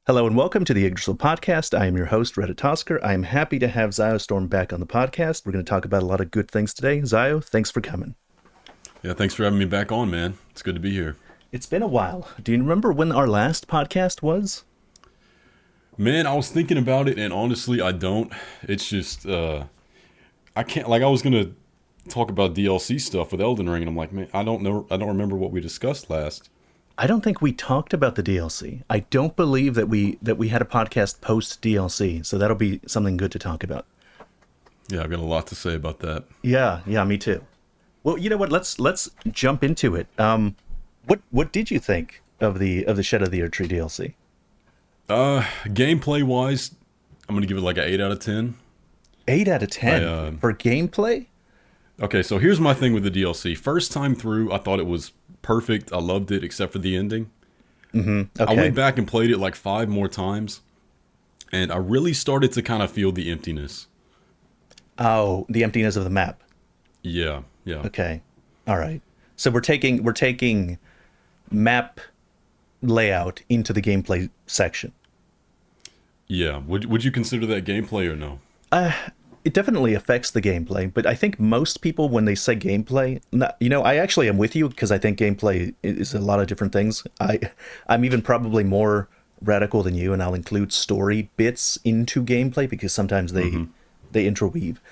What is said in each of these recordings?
Hello and welcome to the Yggdrasil podcast. I am your host, Reddit Tosker. I am happy to have Ziostorm back on the podcast. We're going to talk about a lot of good things today. Zio, thanks for coming. Yeah, thanks for having me back on, man. It's good to be here. It's been a while. Do you remember when our last podcast was? Man, I was thinking about it, and honestly, I don't. It's just, I can't, I was going to talk about DLC stuff with Elden Ring, and I'm like, man, I don't know, I don't remember what we discussed last. I don't think we talked about the DLC. I don't believe that we had a podcast post DLC, so that'll be something good to talk about. Yeah, I've got a lot to say about that. Yeah, me too. Well, you know what? Let's jump into it. What did you think of the Shadow of the Erdtree DLC? Gameplay wise, I'm going to give it like an 8 out of 10. 8 out of 10 for gameplay? Okay, so here's my thing with the DLC. First time through, I thought it was perfect. I loved it, except for the ending. Mm-hmm. Okay. I went back and played it like 5 more times, and I really started to kind of feel the emptiness. Oh, the emptiness of the map. Yeah. Okay. All right. So we're taking map layout into the gameplay section. Yeah. Would you consider that gameplay or no? It definitely affects the gameplay, but I think most people, when they say gameplay, I actually am with you because I think gameplay is a lot of different things. I'm even probably more radical than you, and I'll include story bits into gameplay because sometimes they interweave.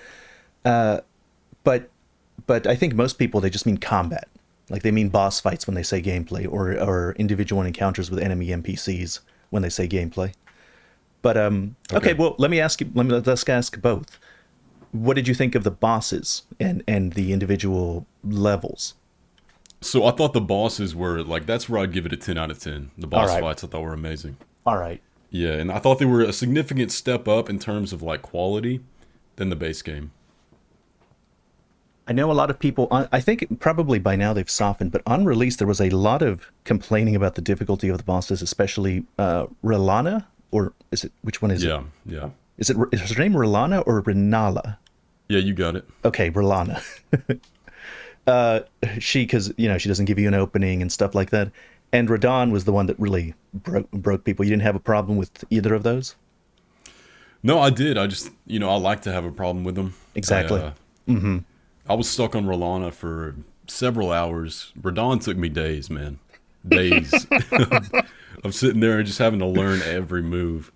But I think most people, they just mean combat. Like they mean boss fights when they say gameplay, or individual encounters with enemy NPCs when they say gameplay. But okay, well, let's ask both. What did you think of the bosses and the individual levels? So I thought the bosses were that's where I'd give it a 10 out of 10. The boss All right. fights I thought were amazing. All right. Yeah, and I thought they were a significant step up in terms of quality than the base game. I know a lot of people, I think probably by now they've softened, but on release there was a lot of complaining about the difficulty of the bosses, especially Rilana, or is it, which one is it? Yeah. Is her name Rilana or Rinala? Yeah, you got it. Okay, Rilana. Because she doesn't give you an opening and stuff like that. And Radon was the one that really broke people. You didn't have a problem with either of those? No, I did. I just, I like to have a problem with them. Exactly. I was stuck on Rolana for several hours. Radon took me days, man. Days. I'm sitting there and just having to learn every move.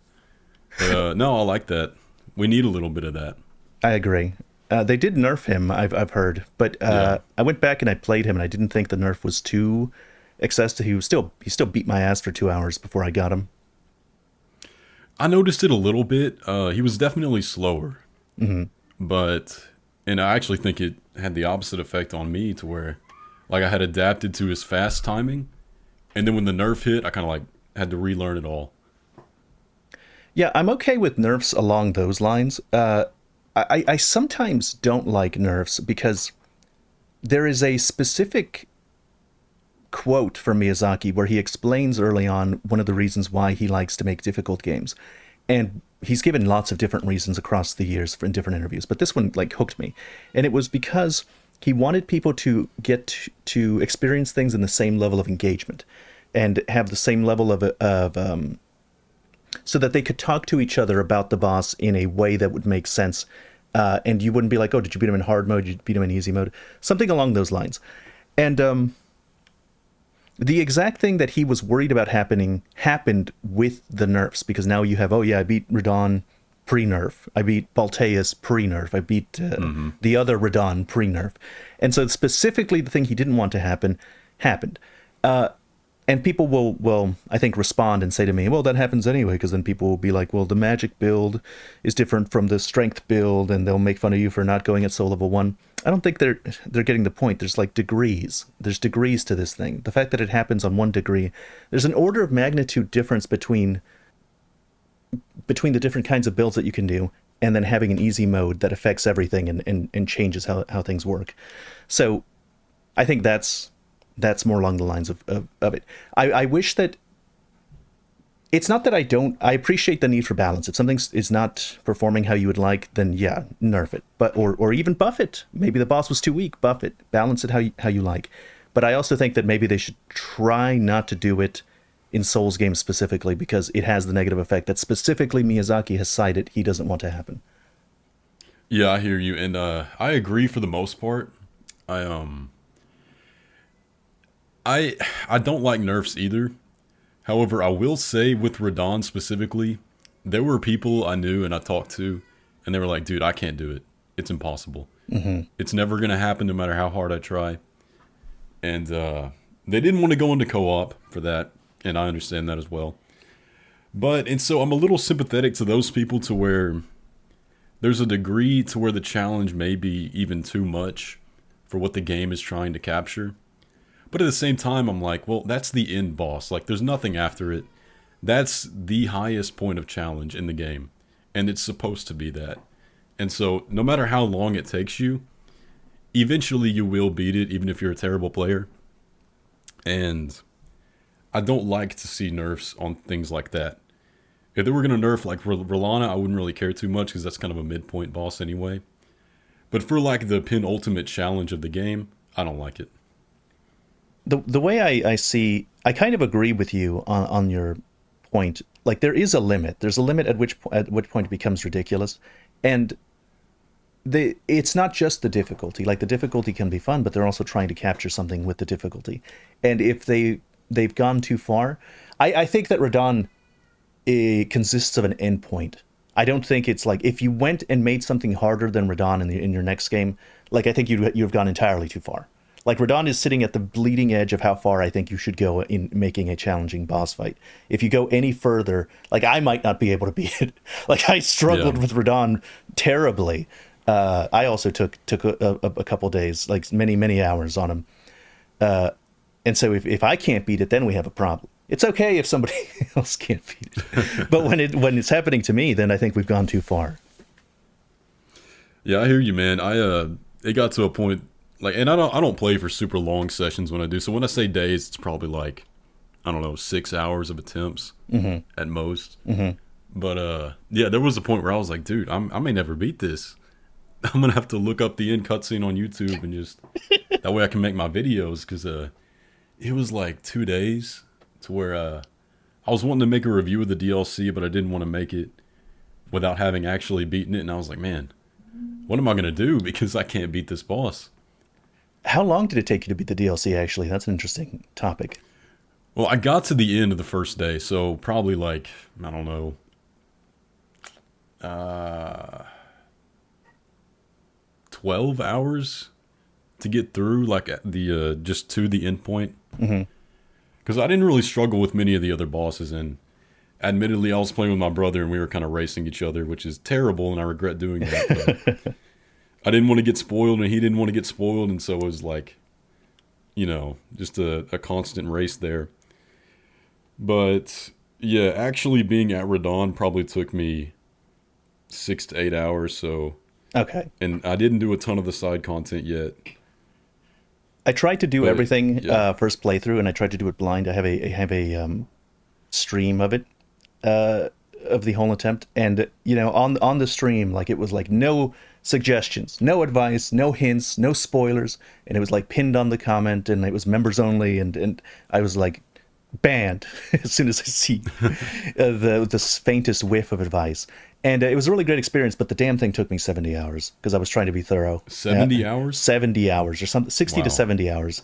But, no, I like that. We need a little bit of that. I agree. They did nerf him, I've heard, but Yeah. I went back and I played him, and I didn't think the nerf was too excessive. He still beat my ass for 2 hours before I got him. I noticed it a little bit. He was definitely slower. And I actually think it had the opposite effect on me to where, I had adapted to his fast timing, and then when the nerf hit, I kind of had to relearn it all. Yeah, I'm okay with nerfs along those lines. I sometimes don't like nerfs because there is a specific quote from Miyazaki where he explains early on one of the reasons why he likes to make difficult games. And he's given lots of different reasons across the years in different interviews, but this one hooked me. And it was because he wanted people to get to experience things in the same level of engagement and have the same level of so that they could talk to each other about the boss in a way that would make sense. And you wouldn't be like, oh, did you beat him in hard mode? Did you beat him in easy mode? Something along those lines. And the exact thing that he was worried about happened with the nerfs, because now you have, I beat Radon pre-nerf. I beat Balteus pre-nerf. I beat the other Radon pre-nerf. And so specifically the thing he didn't want to happen happened. And people will, I think, respond and say to me, well, that happens anyway, because then people will be like, well, the magic build is different from the strength build, and they'll make fun of you for not going at soul level 1. I don't think they're getting the point. There's degrees. There's degrees to this thing. The fact that it happens on 1 degree, there's an order of magnitude difference between the different kinds of builds that you can do, and then having an easy mode that affects everything and changes how things work. So I think that's more along the lines of it. I wish that it's not that I appreciate the need for balance. If something is not performing how you would like, then yeah, nerf it. But or even buff it. Maybe the boss was too weak, buff it. Balance it how you like. But I also think that maybe they should try not to do it in Souls games specifically because it has the negative effect that specifically Miyazaki has cited he doesn't want to happen. Yeah, I hear you, and I agree for the most part. I I I don't like nerfs either. However, I will say with Radon specifically, there were people I knew and I talked to, and they were like, "Dude, I can't do it. It's impossible. It's never gonna happen, no matter how hard I try." And they didn't want to go into co-op for that, and I understand that as well. And so I'm a little sympathetic to those people to where there's a degree to where the challenge may be even too much for what the game is trying to capture. But at the same time, I'm like, well, that's the end boss. Like, there's nothing after it. That's the highest point of challenge in the game. And it's supposed to be that. And so, no matter how long it takes you, eventually you will beat it, even if you're a terrible player. And I don't like to see nerfs on things like that. If they were going to nerf like Rolana, I wouldn't really care too much because that's kind of a midpoint boss anyway. But for like the penultimate challenge of the game, I don't like it. The way I see, I kind of agree with you on your point. Like there is a limit. There's a limit at which point it becomes ridiculous, and it's not just the difficulty. Like the difficulty can be fun, but they're also trying to capture something with the difficulty. And if they've gone too far, I think that Radon consists of an endpoint. I don't think it's like if you went and made something harder than Radon in your next game. Like I think you've gone entirely too far. Like Radon is sitting at the bleeding edge of how far I think you should go in making a challenging boss fight. If you go any further, like I might not be able to beat it. Like I struggled with Radon terribly. I also took a couple days, like many hours on him. And so if I can't beat it, then we have a problem. It's okay if somebody else can't beat it, but when it's happening to me, then I think we've gone too far. Yeah, I hear you, man. It got to a point like, and I don't play for super long sessions when I do. So when I say days, it's probably like, I don't know, 6 hours of attempts at most. But yeah, there was a point where I was like, dude, I may never beat this. I'm gonna have to look up the end cutscene on YouTube and just that way I can make my videos because it was like 2 days to where I was wanting to make a review of the DLC, but I didn't want to make it without having actually beaten it. And I was like, man, what am I gonna do because I can't beat this boss? How long did it take you to beat the DLC, actually? That's an interesting topic. Well, I got to the end of the first day, so probably like, I don't know, 12 hours to get through, like the just to the end point. Because I didn't really struggle with many of the other bosses, and admittedly, I was playing with my brother, and we were kind of racing each other, which is terrible, and I regret doing that. But I didn't want to get spoiled, and he didn't want to get spoiled, and so it was like, just a constant race there. But yeah, actually being at Radon probably took me 6 to 8 hours. So Okay. and I didn't do a ton of the side content yet. I tried to do But everything yeah, first playthrough, and I tried to do it blind. I have a stream of it, of the whole attempt, and on the stream, like it was like no suggestions, no advice, no hints, no spoilers, and it was like pinned on the comment, and it was members only, and I was like banned as soon as I see the faintest whiff of advice. And it was a really great experience, but the damn thing took me 70 hours because I was trying to be thorough. 70 hours? 70 hours or something, 60 to Wow. 70 hours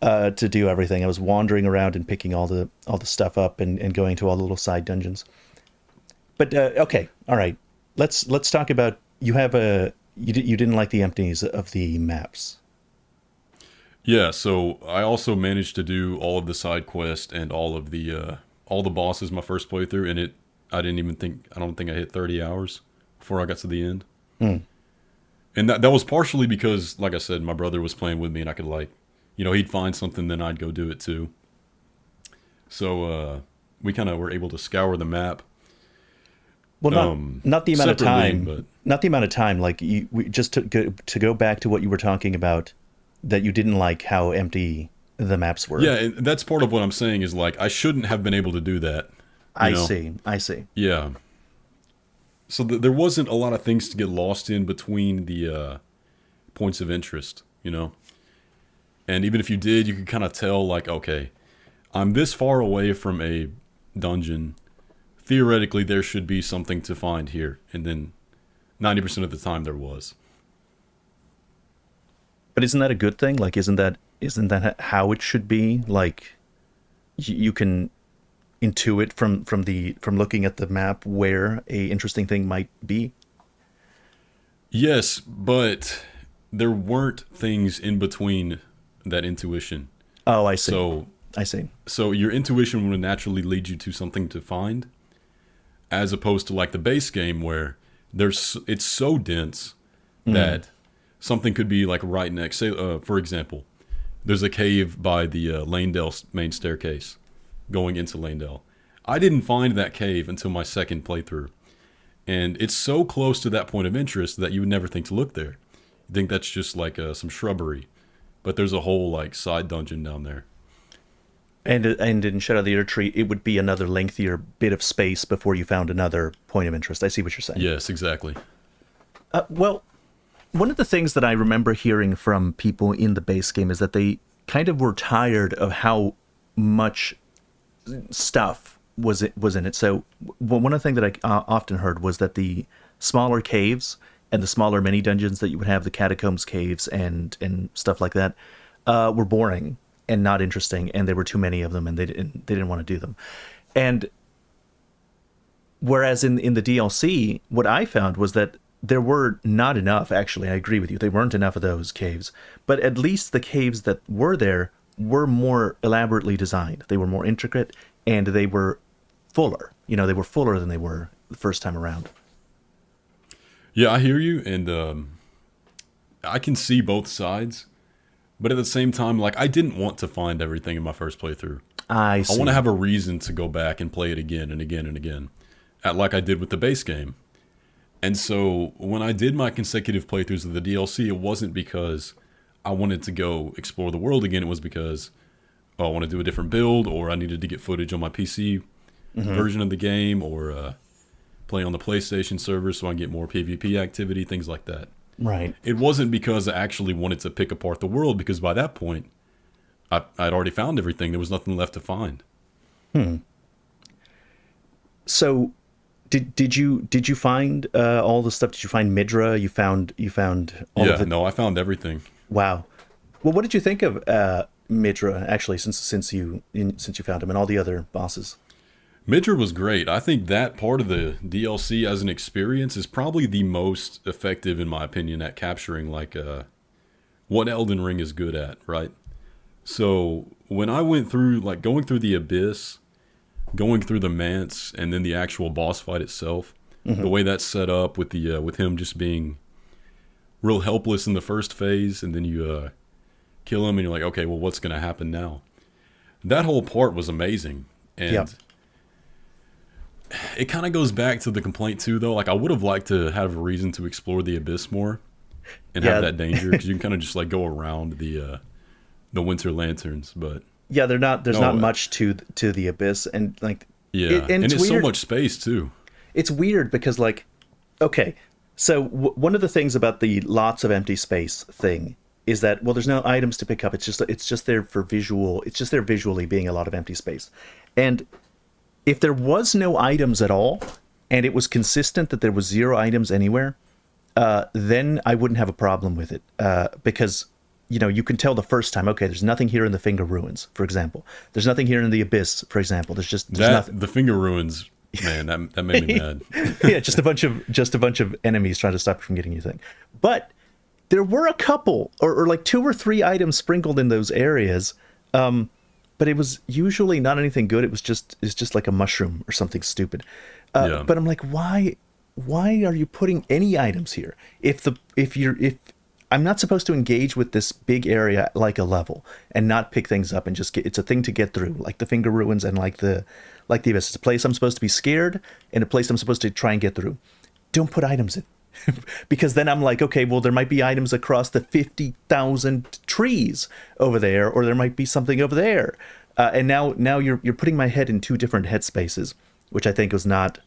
to do everything. I was wandering around and picking all the stuff up and going to all the little side dungeons. But okay, all right. Let's talk about you didn't like the emptiness of the maps. Yeah, so I also managed to do all of the side quests and all the bosses my first playthrough, and I don't think I hit 30 hours before I got to the end. And that was partially because, like I said, my brother was playing with me, and I could he'd find something, then I'd go do it too. So we kind of were able to scour the map Well, not the amount of separately, time, but not the amount of time. Like just to go back to what you were talking about, that you didn't like how empty the maps were. yeah, and that's part of what I'm saying is like I shouldn't have been able to do that. You I know? see. I see. Yeah. So there wasn't a lot of things to get lost in between the points of interest, you know? And even if you did, you could kind of tell, like, okay, I'm this far away from a dungeon. Theoretically, there should be something to find here. And then 90% of the time there was. But isn't that a good thing? Like, isn't that how it should be? Like, you can intuit from looking at the map where a interesting thing might be. Yes, but there weren't things in between that intuition. Oh, I see. So I see. so your intuition would naturally lead you to something to find, as opposed to like the base game where it's so dense that something could be like right next. Say, for example, there's a cave by the Lanedale main staircase going into Lanedale. I didn't find that cave until my second playthrough, and it's so close to that point of interest that you would never think to look there. You think that's just like some shrubbery, but there's a whole like side dungeon down there. And in Shadow of the Ear Tree, it would be another lengthier bit of space before you found another point of interest. I see what you're saying. Yes, exactly. Well, one of the things that I remember hearing from people in the base game is that they kind of were tired of how much stuff was in it. So one of the things that I often heard was that the smaller caves and the smaller mini dungeons that you would have, the catacombs caves and stuff like that, were boring and not interesting, and there were too many of them, and they didn't want to do them. And whereas in the DLC, what I found was that there were not enough. Actually, I agree with you. There weren't enough of those caves, but at least the caves that were there were more elaborately designed. They were more intricate, and they were fuller. They were fuller than they were the first time around. Yeah, I hear you, and I can see both sides. But at the same time, like I didn't want to find everything in my first playthrough. I I see. want to have a reason to go back and play it again and again and again, like I did with the base game. And so when I did my consecutive playthroughs of the DLC, it wasn't because I wanted to go explore the world again. It was because I want to do a different build, or I needed to get footage on my PC version of the game, or play on the PlayStation server so I can get more PvP activity, things like that. Right. It wasn't because I actually wanted to pick apart the world, because by that point, I'd already found everything. There was nothing left to find. So, did you find all the stuff? Did you find Midra? You found all of Yeah, it. no, I found everything. Wow. Well, what did you think of Midra actually since you found him and all the other bosses? Midra was great. I think that part of the DLC as an experience is probably the most effective, in my opinion, at capturing like what Elden Ring is good at, right? So when I went through like going through the Abyss, going through the Manse, and then the actual boss fight itself, the way that's set up with the with him just being real helpless in the first phase, and then you kill him, and you're like, okay, well, what's going to happen now? That whole part was amazing, and Yep. it kind of goes back to the complaint too, though. Like I would have liked to have a reason to explore the Abyss more and Yeah. have that danger, because you can kind of just like go around the Winter Lanterns, but Yeah, there's no, not much to the Abyss, and like yeah, and and it's it's so weird. much space too. It's weird because like, okay, so one of the things about the lots of empty space thing is that, well, there's no items to pick up. It's just there for visual. It's just there visually being a lot of empty space. And if there was no items at all, and it was consistent that there was zero items anywhere, then I wouldn't have a problem with it, because you can tell the first time. Okay, there's nothing here in the Finger Ruins, for example. There's nothing here in the Abyss, for example. There's nothing. The Finger Ruins, man, that made me mad. Yeah, just a bunch of enemies trying to stop you from getting your thing. But there were a couple, or like two or three items sprinkled in those areas. But it was usually not anything good. It's just like a mushroom or something stupid. Yeah. But I'm like, why are you putting any items here? If I'm not supposed to engage with this big area like a level and not pick things up and just it's a thing to get through, like the Finger Ruins and like the Abyss. It's a place I'm supposed to be scared and a place I'm supposed to try and get through. Don't put items in. Because then I'm like, okay, well, there might be items across the 50,000 trees over there, or there might be something over there. And now you're putting my head in two different headspaces, which I think was not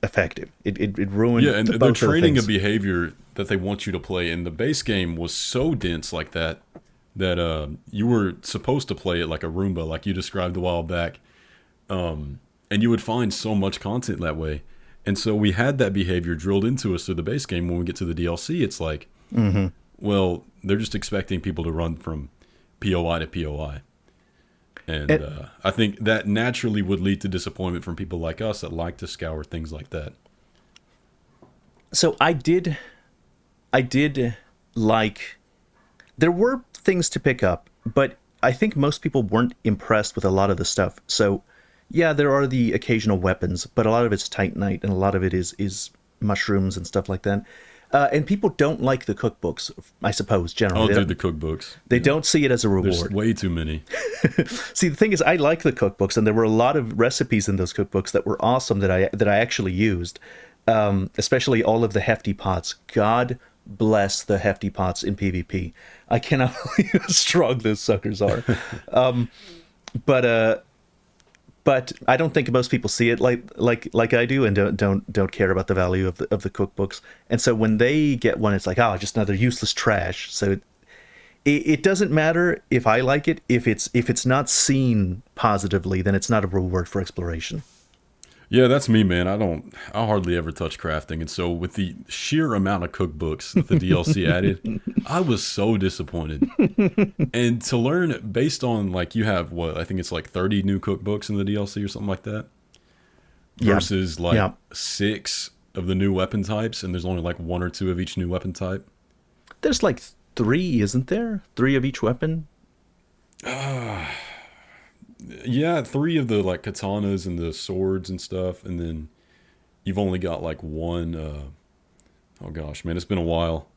effective. It ruined Yeah, and both the of the training things. of behavior that they want you to play in the base game was so dense like that that you were supposed to play it like a Roomba, like you described a while back, and you would find so much content that way. And so we had that behavior drilled into us through the base game. When we get to the DLC, it's like, Mm-hmm. well, they're just expecting people to run from POI to POI. And It, I think that naturally would lead to disappointment from people like us that like to scour things like that. so I did like, there were things to pick up, but I think most people weren't impressed with a lot of the stuff. So, yeah, there are the occasional weapons, but a lot of it's Titanite, and a lot of it is mushrooms and stuff like that. And people don't like the cookbooks, I suppose, generally. Oh, dude, the cookbooks. They Yeah. don't see it as a There's reward. way too many. See, the thing is, I like the cookbooks, and there were a lot of recipes in those cookbooks that were awesome that I actually used. Especially all of the hefty pots. God bless the hefty pots in PvP. I cannot believe how strong those suckers are. But but I don't think most people see it like I do, and don't care about the value of the cookbooks. And so when they get one, it's like, oh, just another useless trash. So it doesn't matter if I like it. If it's not seen positively, then it's not a reward for exploration. Yeah, that's me, man. I hardly ever touch crafting. And so with the sheer amount of cookbooks that the DLC added, I was so disappointed. And to learn based on like you have what, I think it's like 30 new cookbooks in the DLC or something like that, Yeah, versus like yeah. 6 of the new weapon types, and there's only like 1 or 2 of each new weapon type. There's like three, isn't there? Three of each weapon. Yeah, 3 of the like katanas and the swords and stuff, and then you've only got like one oh gosh, man, it's been a while.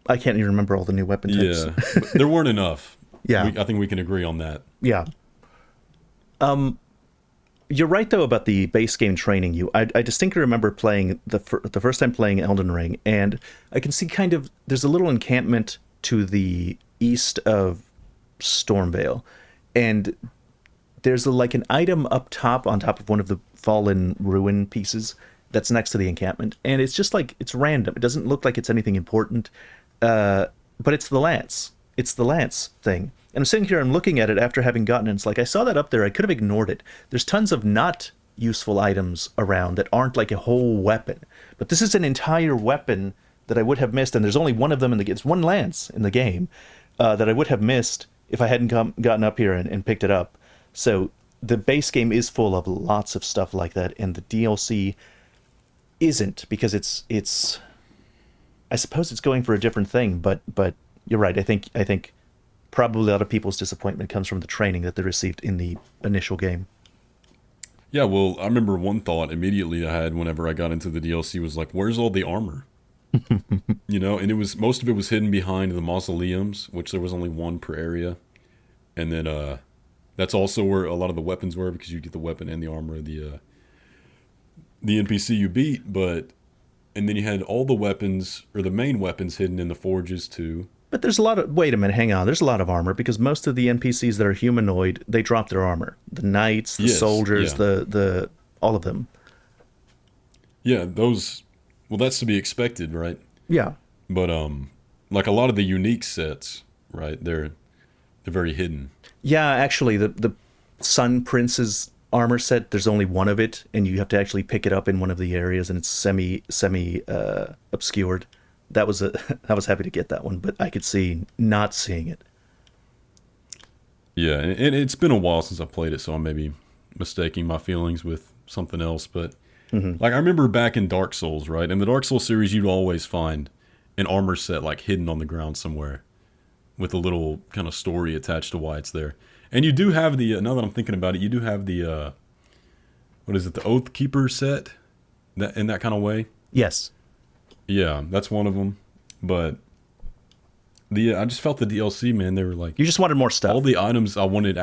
I can't even remember all the new weapon types. Yeah, but there weren't enough. Yeah, I think we can agree on that. yeah. You're right though about the base game training you. I distinctly remember playing the first time playing Elden Ring, and I can see kind of there's a little encampment to the east of Stormvale, and there's like an item up top on top of one of the fallen ruin pieces that's next to the encampment, and it's just like it's random. It doesn't look like it's anything important, but it's the lance. It's the lance thing. And I'm sitting here, I'm looking at it after having gotten it. It's like I saw that up there. I could have ignored it. There's tons of not useful items around that aren't like a whole weapon, but this is an entire weapon that I would have missed. And there's only one of them in the it's one lance in the game that I would have missed if I hadn't gotten up here and picked it up. So the base game is full of lots of stuff like that, and the DLC isn't, because it's I suppose it's going for a different thing, but you're right. I think probably a lot of people's disappointment comes from the training that they received in the initial game. Yeah, well, I remember one thought immediately I had whenever I got into the DLC was like, where's all the armor? You know, and it was most of it was hidden behind the mausoleums, which there was only one per area. And then that's also where a lot of the weapons were, because you get the weapon and the armor of the NPC you beat, but and then you had all the weapons or the main weapons hidden in the forges too. But there's a lot of wait a minute, hang on. There's a lot of armor because most of the NPCs that are humanoid, they drop their armor. The knights, the Yes, soldiers, yeah. the all of them. Yeah, those well that's to be expected, right? Yeah. But like a lot of the unique sets, right? They're very hidden. Yeah, actually the Sun Prince's armor set, there's only one of it, and you have to actually pick it up in one of the areas, and it's semi obscured. That was a I was happy to get that one, but I could see not seeing it. Yeah, and it's been a while since I played it, so I may be mistaking my feelings with something else. But like I remember back in Dark Souls, right? In the Dark Souls series, you'd always find an armor set like hidden on the ground somewhere, with a little kind of story attached to why it's there. And you do have the now that I'm thinking about it, you do have the what is it, the Oath Keeper set, that in that kind of way. Yes. Yeah, that's one of them. But the I just felt the DLC, man. They were like You just wanted more all stuff. the items I wanted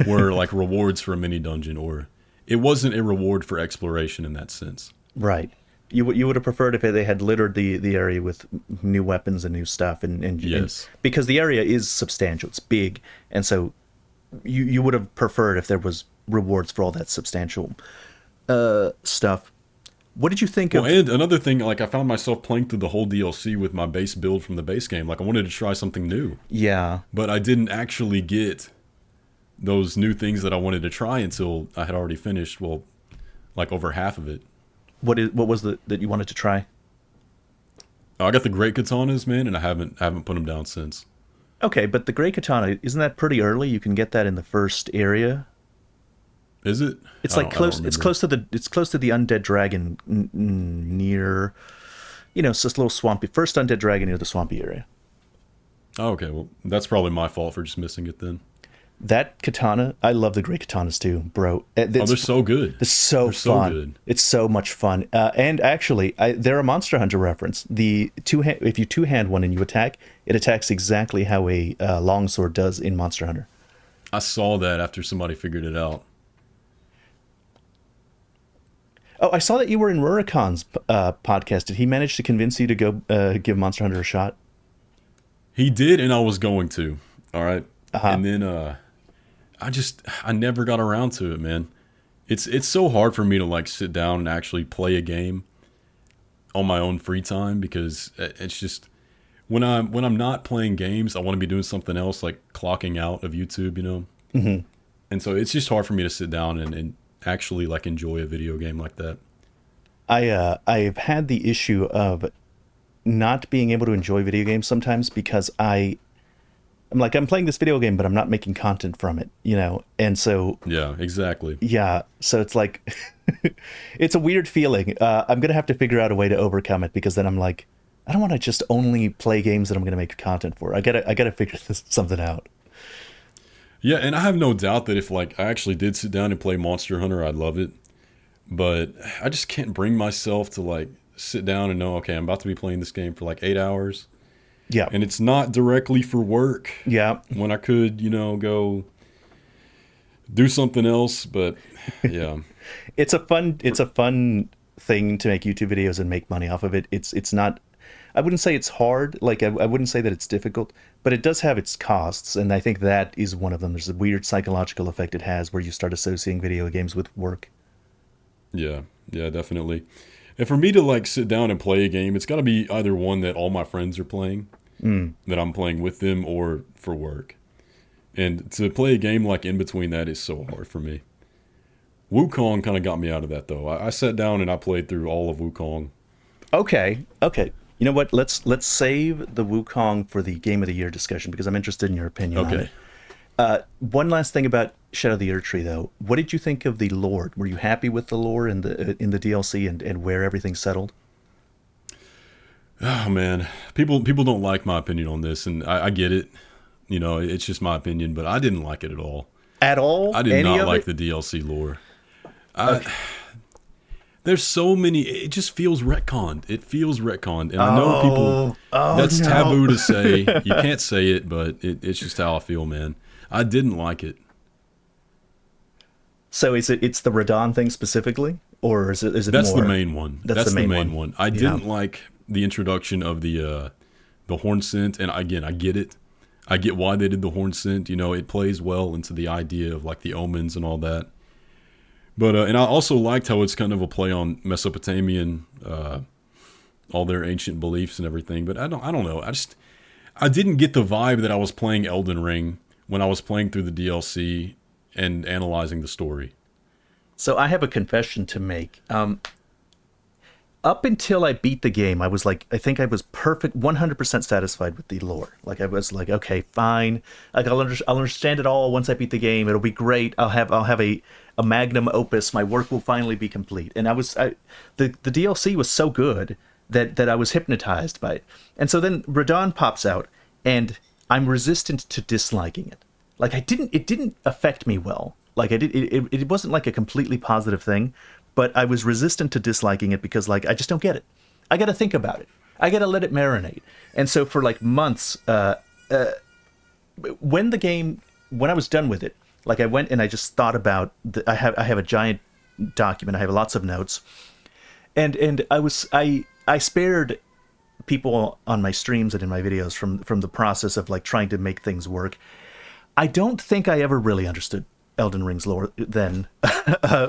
were like rewards for a mini dungeon, or it wasn't a reward for exploration in that sense. Right. You would have preferred if they had littered the area with new weapons and new stuff, and Yes. because the area is substantial, it's big, and so you would have preferred if there was rewards for all that substantial stuff. What did you think Well, of? and another thing, like I found myself playing through the whole DLC with my base build from the base game. Like I wanted to try something new, Yeah. but I didn't actually get those new things that I wanted to try until I had already finished. Well, like over half of it. What was the that you wanted to try? I got the great katanas, man, and I haven't put them down since. Okay, but the Grey Katana, isn't that pretty early? You can get that in the first area. Is it? It's I like don't. I don't close. It's remember. close to the undead dragon near. It's just a little swampy. First undead dragon near the swampy area. Oh, okay. Well, that's probably my fault for just missing it then. That katana, I love the Grey Katanas too, bro. Oh, they're so good. It's so They're so fun. good. It's so much fun. And actually, they're a Monster Hunter reference. If you two hand one and you attack, it attacks exactly how a longsword does in Monster Hunter. I saw that after somebody figured it out. Oh, I saw that you were in Rurikon's podcast. Did he manage to convince you to go give Monster Hunter a shot? He did, and I was going to. All right, Uh huh. and then I never got around to it, man. It's so hard for me to like sit down and actually play a game on my own free time because it's just when I'm not playing games, I want to be doing something else like clocking out of YouTube, Hmm. And so it's just hard for me to sit down and actually like enjoy a video game like that. I've had the issue of not being able to enjoy video games sometimes because I'm like I'm playing this video game, but I'm not making content from it, and so Yeah, exactly. yeah, so it's like it's a weird feeling. I'm gonna have to figure out a way to overcome it because then I'm like, I don't want to just only play games that I'm gonna make content for. I gotta figure something out. Yeah, and I have no doubt that if like I actually did sit down and play Monster Hunter, I'd love it. But I just can't bring myself to like sit down and know, okay, I'm about to be playing this game for like 8 hours, Yeah, and it's not directly for work yeah. when I could, go do something else. But yeah, It's a fun thing to make YouTube videos and make money off of it. It's not. I wouldn't say it's hard. Like I wouldn't say that it's difficult, but it does have its costs, and I think that is one of them. There's a weird psychological effect it has where you start associating video games with work. yeah, yeah, definitely. And for me to like sit down and play a game, it's got to be either one that all my friends are playing, Mm. that I'm playing with them, or for work. And to play a game like in between that is so hard for me. Wukong kind of got me out of that though. I sat down and I played through all of Wukong. Okay, okay. You know what? Let's save the Wukong for the Game of the Year discussion because I'm interested in your opinion on Okay. it. One last thing about Shadow of the Erd Tree, though. What did you think of the lore? Were you happy with the lore in the DLC and where everything settled? Oh man, people don't like my opinion on this, and I get it. It's just my opinion, but I didn't like it at all. At all? I did Any not of like it? the DLC lore. I, Okay. there's so many. It just feels retconned. It feels retconned, and I know people. Oh That's no. taboo to say. You can't say it, but it's just how I feel, man. I didn't like it. So it's the Radon thing specifically, or is it That's the more? main one. That's the That's the main main one. one. I Yeah. didn't like the introduction of the horn scent, and again, I get it. I get why they did the horn scent. It plays well into the idea of like the omens and all that. But and I also liked how it's kind of a play on Mesopotamian, all their ancient beliefs and everything. But I don't know. I didn't get the vibe that I was playing Elden Ring when I was playing through the DLC and analyzing the story. So I have a confession to make. Up until I beat the game, I was like, I think I was perfect, 100% satisfied with the lore. Like I was like, okay, fine. Like I'll understand it all once I beat the game. It'll be great. I'll have a magnum opus. My work will finally be complete. And the DLC was so good that I was hypnotized by it. And so then Radon pops out, and I'm resistant to disliking it. Like it didn't affect me well. Like it wasn't like a completely positive thing, but I was resistant to disliking it because like I just don't get it. I got to think about it. I got to let it marinate. And so for like months, when I was done with it, like I went and I just thought about I have a giant document. I have lots of notes, and I spared people on my streams and in my videos from the process of like trying to make things work. I don't think I ever really understood Elden Ring's lore then,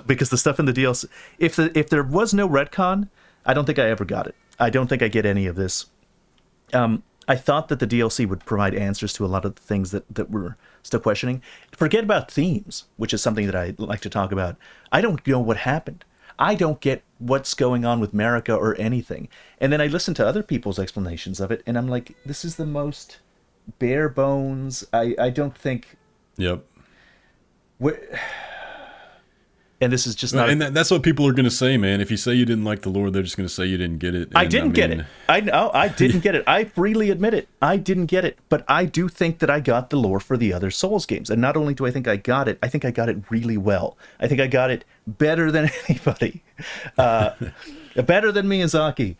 because the stuff in the DLC, if there was no retcon, I don't think I ever got it. I don't think I get any of this. I thought that the DLC would provide answers to a lot of the things that we're still questioning. Forget about themes, which is something that I like to talk about. I don't know what happened. I don't get what's going on with Marika or anything. And then I listen to other people's explanations of it, and I'm like, this is the most bare bones. I don't think. Yep. And this is just not. And that's what people are going to say, man. If you say you didn't like the lore, they're just going to say you didn't get it. And, I didn't get it. I know I didn't get it. I freely admit it. I didn't get it. But I do think that I got the lore for the other Souls games. And not only do I think I got it, I think I got it really well. I think I got it better than anybody. Better than Miyazaki.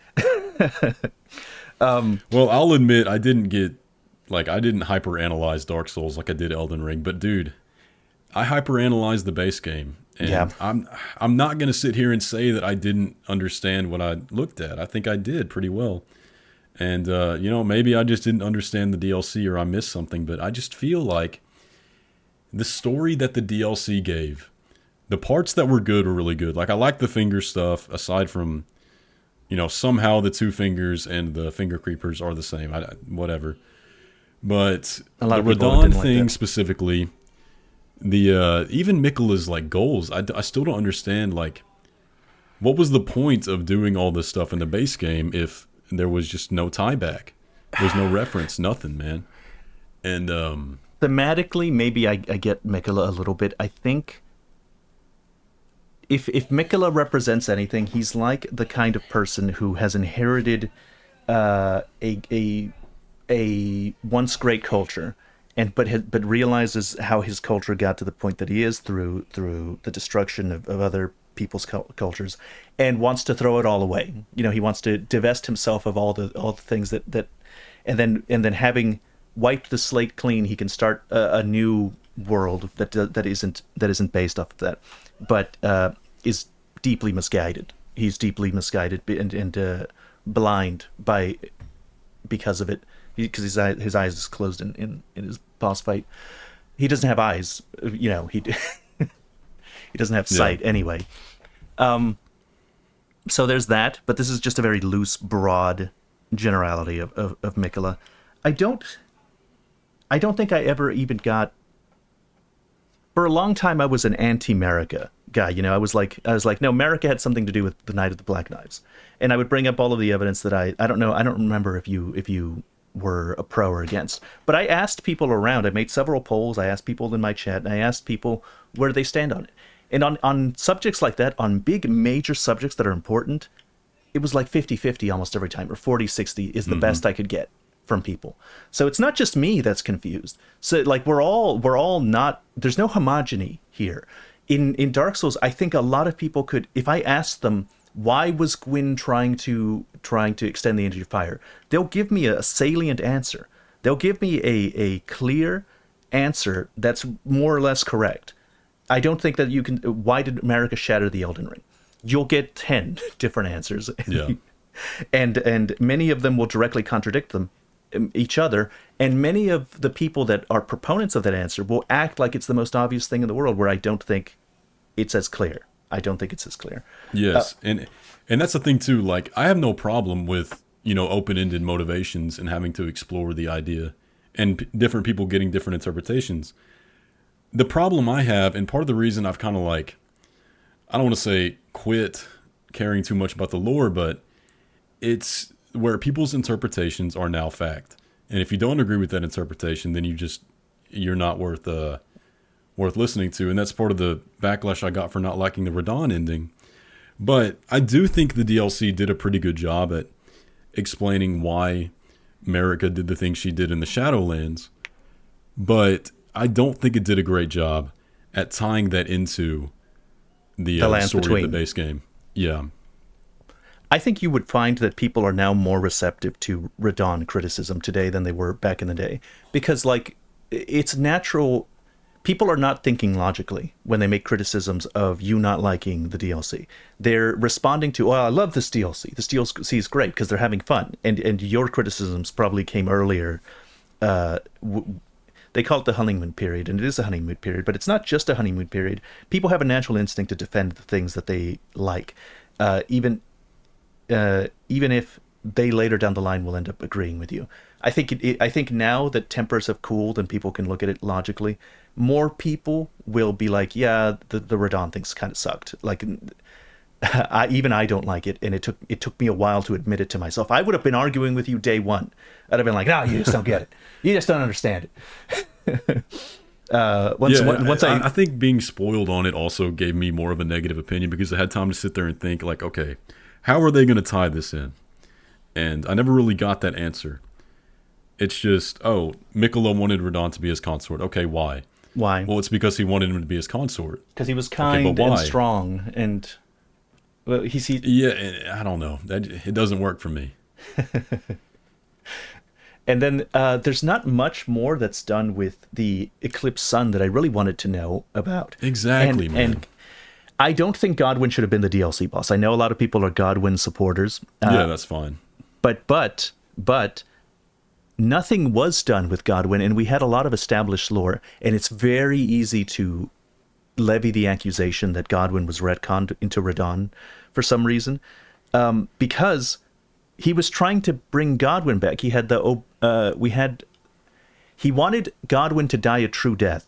Well, I'll admit I didn't hyper-analyze Dark Souls like I did Elden Ring. But, dude, I hyper-analyzed the base game. And yeah. I'm not going to sit here and say that I didn't understand what I looked at. I think I did pretty well. And, maybe I just didn't understand the DLC or I missed something. But I just feel like the story that the DLC gave, the parts that were good were really good. Like, I like the finger stuff, aside from, somehow the two fingers and the finger creepers are the same. Whatever. But the Radahn thing specifically... even Miquella's goals, I still don't understand what was the point of doing all this stuff in the base game if there was just no tie back, there's no reference, nothing, man. And thematically, maybe I get Miquella a little bit. I think if Miquella represents anything, he's like the kind of person who has inherited a once great culture. But realizes how his culture got to the point that he is through the destruction of other people's cultures, and wants to throw it all away. He wants to divest himself of all the things that and then having wiped the slate clean, he can start a new world that isn't based off of that, but is deeply misguided. He's deeply misguided and blind because of it. Because his eyes is closed in his boss fight. He doesn't have eyes, he doesn't have sight anyway. So there's that, but this is just a very loose, broad generality of Miquella. I don't think I ever even got... For a long time, I was an anti-Marika guy. I was like, no, Marika had something to do with the Night of the Black Knives, and I would bring up all of the evidence that I don't know. I don't remember if you were a pro or against, but I asked people around. I made several polls. I asked people in my chat, and I asked people where they stand on it. And on subjects like that, on big major subjects that are important, it was like 50-50 almost every time, or 40-60 is the best I could get from people. So it's not just me that's confused. So we're all not, there's no homogeny here. In Dark Souls, I think a lot of people could, if I asked them, why was Gwyn trying to extend the energy of fire? They'll give me a salient answer. They'll give me a clear answer that's more or less correct. I don't think that you can... Why did Marika shatter the Elden Ring? You'll get 10 different answers. Yeah. and many of them will directly contradict each other. And many of the people that are proponents of that answer will act like it's the most obvious thing in the world, where I don't think it's as clear. I don't think it's as clear. Yes, and that's the thing too. I have no problem with open-ended motivations and having to explore the idea, and different people getting different interpretations. The problem I have, and part of the reason I've kind of I don't want to say quit caring too much about the lore, but it's where people's interpretations are now fact. And if you don't agree with that interpretation, then you're not worth listening to. And that's part of the backlash I got for not liking the Radahn ending. But I do think the DLC did a pretty good job at explaining why Marika did the things she did in the Shadowlands. But I don't think it did a great job at tying that into the story of the base game. Yeah. I think you would find that people are now more receptive to Radahn criticism today than they were back in the day. Because, it's natural... People are not thinking logically when they make criticisms of you not liking the DLC. They're responding to, I love this DLC. This DLC is great because they're having fun. And your criticisms probably came earlier. they call it the honeymoon period, and it is a honeymoon period, but it's not just a honeymoon period. People have a natural instinct to defend the things that they like, even if they later down the line will end up agreeing with you. I think now that tempers have cooled and people can look at it logically, more people will be like, yeah, the Radon thing's kind of sucked. Like, I don't like it, and it took me a while to admit it to myself. I would have been arguing with you day one. I'd have been like, no, you just don't get it. You just don't understand it. I think being spoiled on it also gave me more of a negative opinion because I had time to sit there and think, like, okay, how are they going to tie this in? And I never really got that answer. It's just, oh, Mikola wanted Radon to be his consort. Okay, why? Why? Well, it's because he wanted him to be his consort. Because he was kind and strong, and well, yeah, I don't know. It doesn't work for me. And then there's not much more that's done with the Eclipse Sun that I really wanted to know about. Exactly, man. And I don't think Godwyn should have been the DLC boss. I know a lot of people are Godwyn supporters. Yeah, that's fine. But nothing was done with Godwyn, and we had a lot of established lore, and it's very easy to levy the accusation that Godwyn was retconned into Radon for some reason, because he was trying to bring Godwyn back. He wanted Godwyn to die a true death,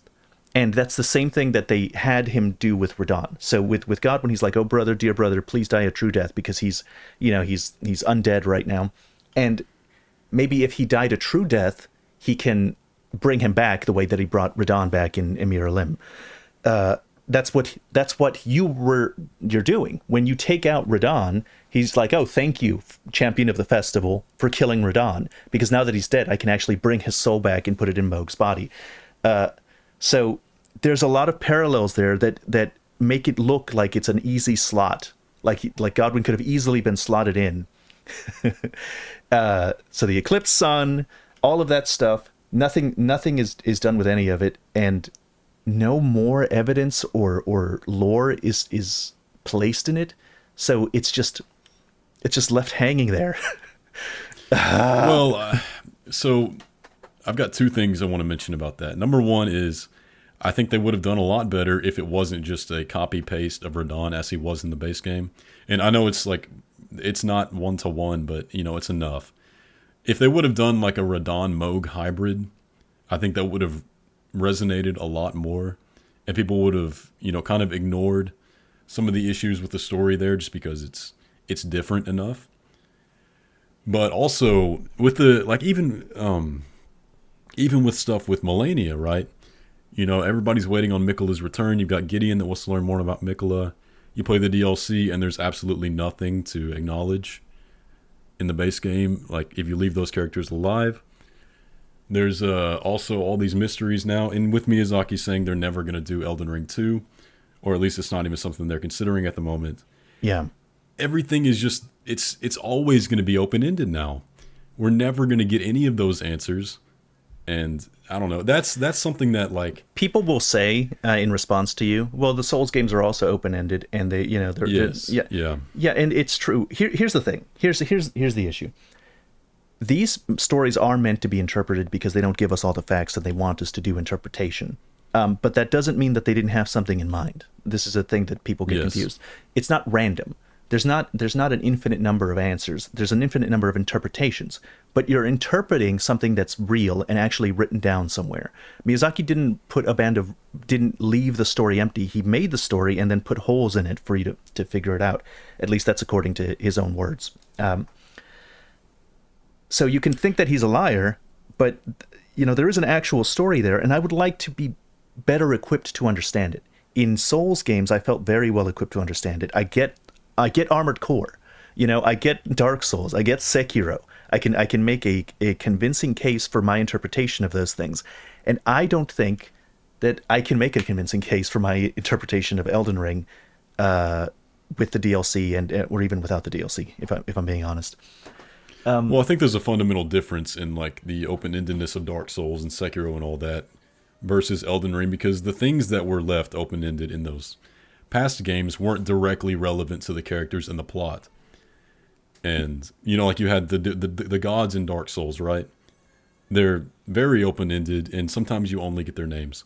and that's the same thing that they had him do with Radon. So with Godwyn, he's like, "Oh brother, dear brother, please die a true death," because he's undead right now, and maybe if he died a true death, he can bring him back the way that he brought Radon back in Emir Elim. That's what you're doing. When you take out Radon, he's like, oh, thank you, champion of the festival, for killing Radon, because now that he's dead, I can actually bring his soul back and put it in Mohg's body. So there's a lot of parallels there that make it look like it's an easy slot, like Godwyn could have easily been slotted in. So the Eclipse Sun, all of that stuff, nothing is done with any of it, and no more evidence or lore is placed in it. So it's just left hanging there. Well, so I've got two things I want to mention about that. Number one is I think they would have done a lot better if it wasn't just a copy paste of Radon as he was in the base game. And I know it's like, it's not 1-to-1, but it's enough. If they would have done like a Radon Mohg hybrid, I think that would have resonated a lot more, and people would have kind of ignored some of the issues with the story there just because it's different enough. But also with the even with stuff with Melania, right? Everybody's waiting on Mikola's return. You've got Gideon that wants to learn more about Mikola. You play the DLC and there's absolutely nothing to acknowledge in the base game, like if you leave those characters alive. There's also all these mysteries now, and with Miyazaki saying they're never going to do Elden Ring 2, or at least it's not even something they're considering at the moment. Yeah. Everything is just, it's always going to be open-ended now. We're never going to get any of those answers, and I don't know. That's something that, like, people will say in response to you, well, the Souls games are also open-ended, and they're yeah, and it's true. Here's the thing. Here's the issue. These stories are meant to be interpreted because they don't give us all the facts and they want us to do interpretation. But that doesn't mean that they didn't have something in mind. This is a thing that people get confused. It's not random. There's not an infinite number of answers. There's an infinite number of interpretations. But you're interpreting something that's real and actually written down somewhere. Miyazaki didn't leave the story empty. He made the story and then put holes in it for you to figure it out. At least that's according to his own words. So you can think that he's a liar, but there is an actual story there, and I would like to be better equipped to understand it. In Souls games, I felt very well equipped to understand it. I get Armored Core, I get Dark Souls, I get Sekiro. I can make a convincing case for my interpretation of those things, and I don't think that I can make a convincing case for my interpretation of Elden Ring with the DLC or even without the DLC, if I'm being honest. Well, I think there's a fundamental difference in like the open-endedness of Dark Souls and Sekiro and all that versus Elden Ring, because the things that were left open-ended in those past games weren't directly relevant to the characters and the plot. And like you had the gods in Dark Souls, right? They're very open ended, and sometimes you only get their names.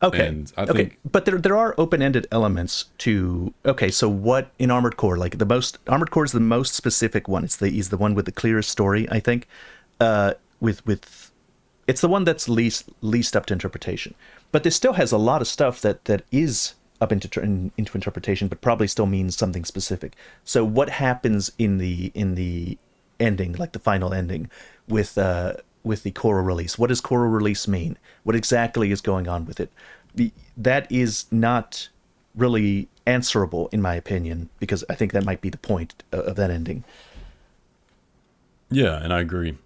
Okay. And I Okay. think, But there are open-ended elements to okay, so what in Armored Core, like the most Armored Core is the most specific one. He's the one with the clearest story, I think. With it's the one that's least up to interpretation. But this still has a lot of stuff that is up into interpretation, but probably still means something specific. So what happens in the ending, like the final ending, with the choral release? What does choral release mean? What exactly is going on with it? That is not really answerable, in my opinion, because I think that might be the point of that ending. yeah, and I agree.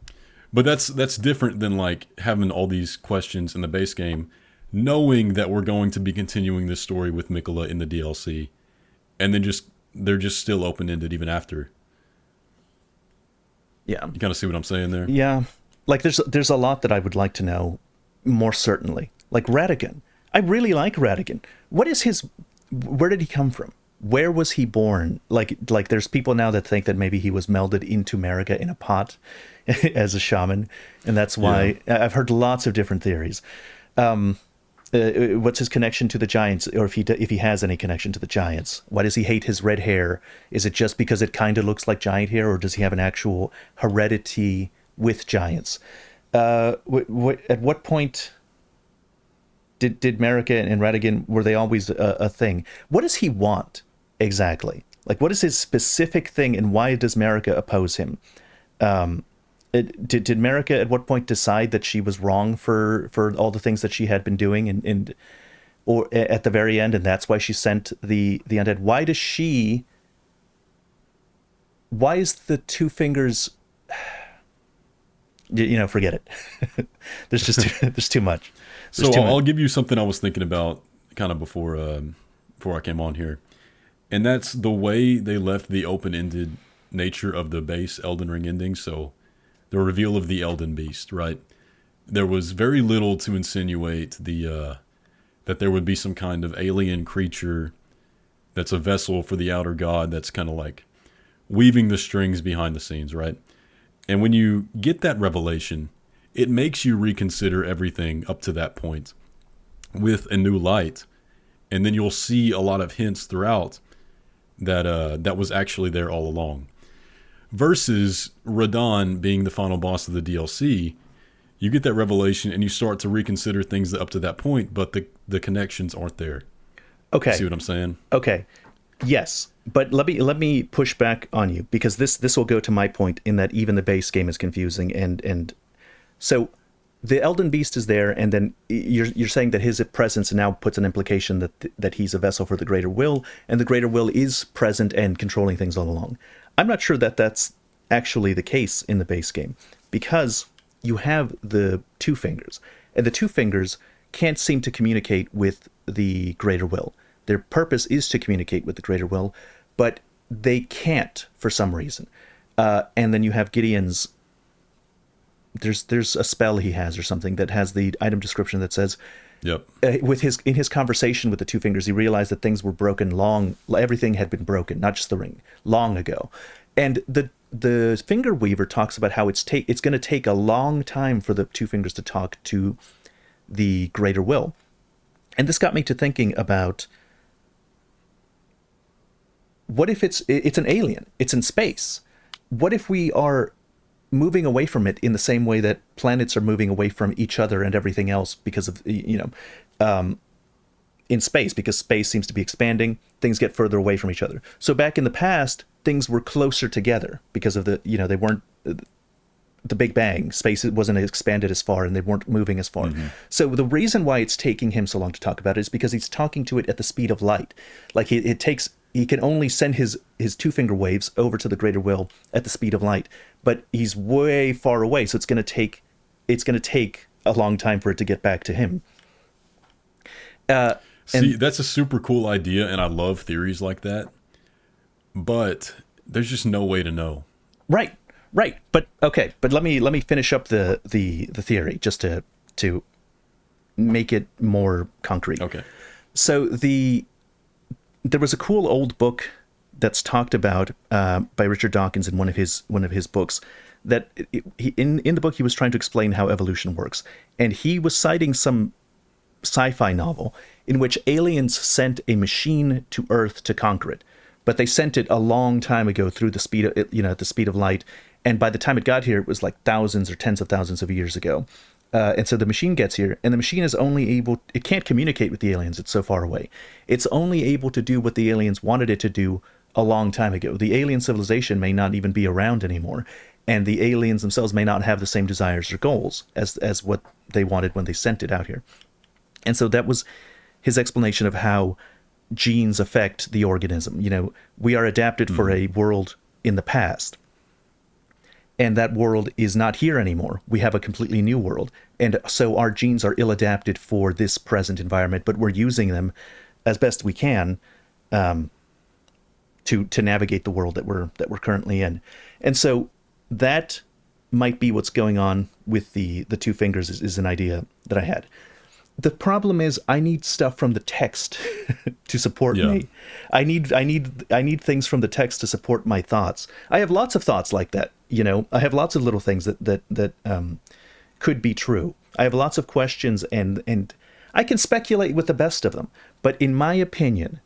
But that's different than like having all these questions in the base game, knowing that we're going to be continuing this story with Mikola in the DLC, and then just they're just still open ended even after. Yeah, You kind of see what I'm saying there? yeah. Like there's a lot that I would like to know more certainly. Like Radigan, I really like Radigan. What is his? Where did he come from? Where was he born? Like there's people now that think that maybe he was melded into America in a pot as a shaman, and that's Yeah. why I've heard lots of different theories. What's his connection to the Giants, or if he has any connection to the Giants? Why does he hate his red hair? Is it just because it kind of looks like giant hair, or does he have an actual heredity with Giants? At what point did America and Radigan, were they always a thing? What does he want exactly? Like, what is his specific thing, and why does America oppose him? Did America at what point decide that she was wrong for all the things that she had been doing, and or at the very end, and that's why she sent the undead? Why is the two fingers? Forget it. There's too much. There's So too I'll much. give you something I was thinking about kind of before I came on here, and that's the way they left the open ended nature of the base Elden Ring ending. So the reveal of the Elden Beast, right? There was very little to insinuate that there would be some kind of alien creature that's a vessel for the outer god that's kind of like weaving the strings behind the scenes, right? And when you get that revelation, it makes you reconsider everything up to that point with a new light, and then you'll see a lot of hints throughout that was actually there all along. Versus Radon being the final boss of the DLC, you get that revelation and you start to reconsider things up to that point, but the connections aren't there. See Okay. what I'm saying? Okay. Yes, but let me push back on you, because this will go to my point in that even the base game is confusing, and so the Elden Beast is there, and then you're saying that his presence now puts an implication that he's a vessel for the Greater Will, and the Greater Will is present and controlling things all along. I'm not sure that that's actually the case in the base game, because you have the two fingers, and the two fingers can't seem to communicate with the Greater Will. Their purpose is to communicate with the Greater Will, but they can't for some reason. And then you have Gideon's. There's a spell he has or something that has the item description that says, Yep. with his in his conversation with the two fingers, he realized that things were broken everything had been broken, not just the ring, long ago. And the finger weaver talks about how it's going to take a long time for the two fingers to talk to the Greater Will. And this got me to thinking about, what if it's an alien? It's in space. What if we are moving away from it in the same way that planets are moving away from each other and everything else because of, in space, because space seems to be expanding, things get further away from each other. So back in the past, things were closer together because of they weren't the Big Bang. Space wasn't expanded as far, and they weren't moving as far. Mm-hmm. So the reason why it's taking him so long to talk about it is because he's talking to it at the speed of light. Like he can only send his two finger waves over to the Greater Will at the speed of light, but he's way far away, so it's going to take a long time for it to get back to him. See, that's a super cool idea, and I love theories like that. But there's just no way to know. Right. But okay, but let me finish up the theory just to make it more concrete. Okay. So there was a cool old book that's talked about by Richard Dawkins in one of his books that in the book he was trying to explain how evolution works, and he was citing some sci-fi novel in which aliens sent a machine to Earth to conquer it, but they sent it a long time ago through the speed of at the speed of light, and by the time it got here, it was like thousands or tens of thousands of years ago. And so the machine gets here, and the machine is only able, it can't communicate with the aliens, it's so far away. It's only able to do what the aliens wanted it to do a long time ago. The alien civilization may not even be around anymore, and the aliens themselves may not have the same desires or goals as what they wanted when they sent it out here. And so that was his explanation of how genes affect the organism. We are adapted for a world in the past, and that world is not here anymore. We have a completely new world. And so our genes are ill-adapted for this present environment, but we're using them as best we can to navigate the world that we're currently in. And so that might be what's going on with the two fingers is an idea that I had. The problem is I need stuff from the text to support me. I need things from the text to support my thoughts. I have lots of thoughts like that. I have lots of little things that could be true. I have lots of questions, and I can speculate with the best of them. But in my opinion,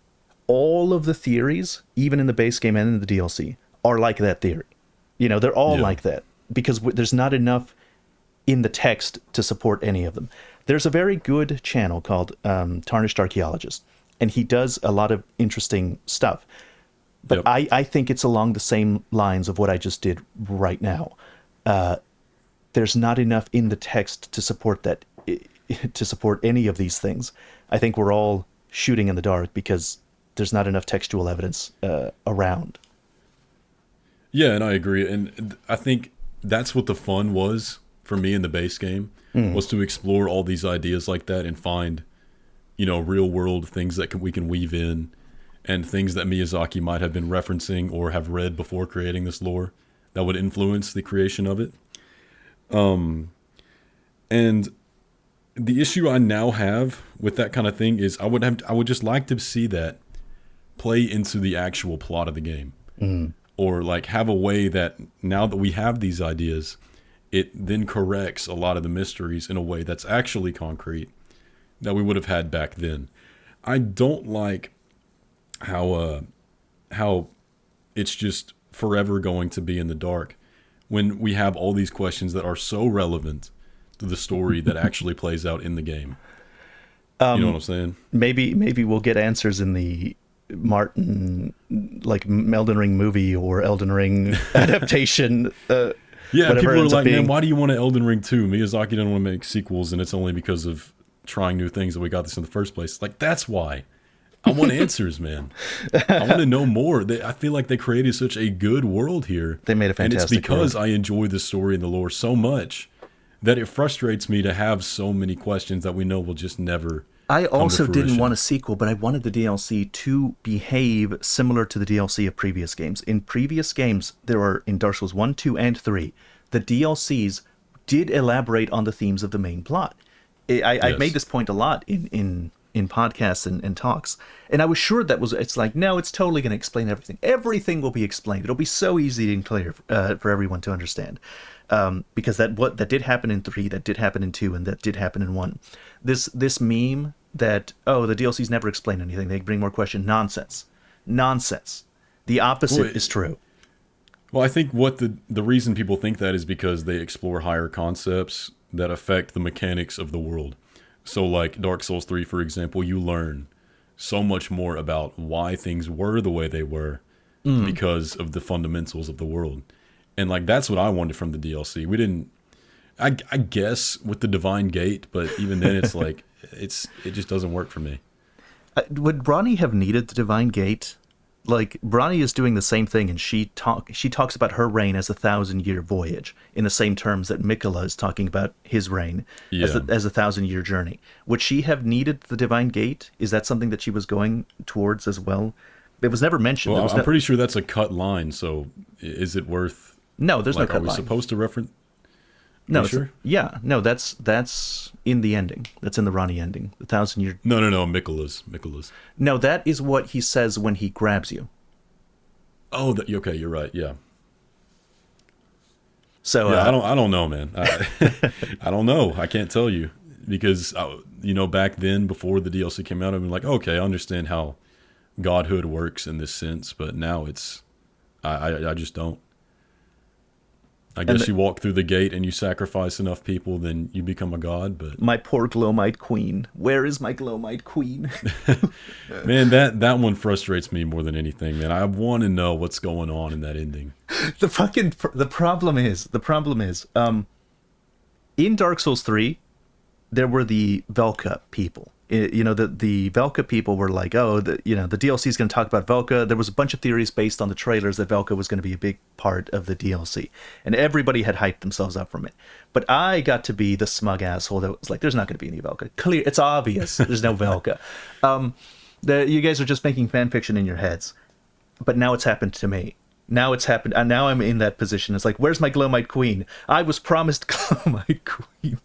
all of the theories, even in the base game and in the DLC, are like that theory. They're all like that because there's not enough in the text to support any of them. There's a very good channel called Tarnished Archaeologist, and he does a lot of interesting stuff. But I think it's along the same lines of what I just did right now. There's not enough in the text to support that, to support any of these things. I think we're all shooting in the dark because there's not enough textual evidence around. Yeah, and I agree. And I think that's what the fun was for me in the base game, was to explore all these ideas like that and find, real world things that we can weave in, and things that Miyazaki might have been referencing or have read before creating this lore that would influence the creation of it. And the issue I now have with that kind of thing is I would just like to see that play into the actual plot of the game. Or like have a way that now that we have these ideas, it then corrects a lot of the mysteries in a way that's actually concrete that we would have had back then. I don't like how it's just forever going to be in the dark when we have all these questions that are so relevant to the story that actually plays out in the game. You know what I'm saying? Maybe we'll get answers in the Martin, like Elden Ring movie or Elden Ring adaptation. Yeah, people are like, man, why do you want an Elden Ring 2? Miyazaki didn't want to make sequels, and it's only because of trying new things that we got this in the first place. Like, that's why. I want answers, man. I want to know more. I feel like they created such a good world here. They made a fantastic And it's because world. I enjoy the story and the lore so much that it frustrates me to have so many questions that we know will just never I come also to didn't fruition. want a sequel, but I wanted the DLC to behave similar to the DLC of previous games. In previous games, in Dark Souls 1, 2, and 3, the DLCs did elaborate on the themes of the main plot. I've made this point a lot in podcasts and talks, and I was sure it's like, no, it's totally going to explain everything. Everything will be explained. It'll be so easy and clear for everyone to understand. Because that did happen in 3, that did happen in 2, and that did happen in 1. This meme that, the DLCs never explain anything, they bring more question, nonsense. The opposite is true. Well, I think what the reason people think that is because they explore higher concepts that affect the mechanics of the world. So like Dark Souls 3, for example, you learn so much more about why things were the way they were because of the fundamentals of the world. And like that's what I wanted from the DLC. We didn't, I guess, with the Divine Gate, but even then, it's like it just doesn't work for me. Would Bronny have needed the Divine Gate? Like Bronny is doing the same thing, and she talks about her reign as a 1,000-year voyage in the same terms that Mikola is talking about his reign as a 1,000-year journey. Would she have needed the Divine Gate? Is that something that she was going towards as well? It was never mentioned. Well, I'm pretty sure that's a cut line. So is it worth? No, there's no cut line. Are we supposed to reference? No, sure? Yeah, no, that's in the ending. That's in the Ronnie ending. The 1,000-year. No, Mikola's. No, that is what he says when he grabs you. Oh, okay, you're right. Yeah. So Yeah, I don't know, man. I don't know. I can't tell you because back then before the DLC came out, I've been like, okay, I understand how godhood works in this sense, but now I just don't. I and guess you walk through the gate and you sacrifice enough people, then you become a god. But my poor Glowmite queen. Where is my Glowmite queen? man, that one frustrates me more than anything, man. I want to know what's going on in that ending. The problem is, in Dark Souls 3, there were the Velka people. The Velka people were like, oh, the DLC is going to talk about Velka. There was a bunch of theories based on the trailers that Velka was going to be a big part of the DLC, and everybody had hyped themselves up from it. But I got to be the smug asshole that was like, there's not going to be any Velka. Clear, it's obvious. There's no Velka. You guys are just making fan fiction in your heads. But now it's happened to me. Now it's happened, and now I'm in that position. It's like, where's my Glowmite queen? I was promised Glowmite queen.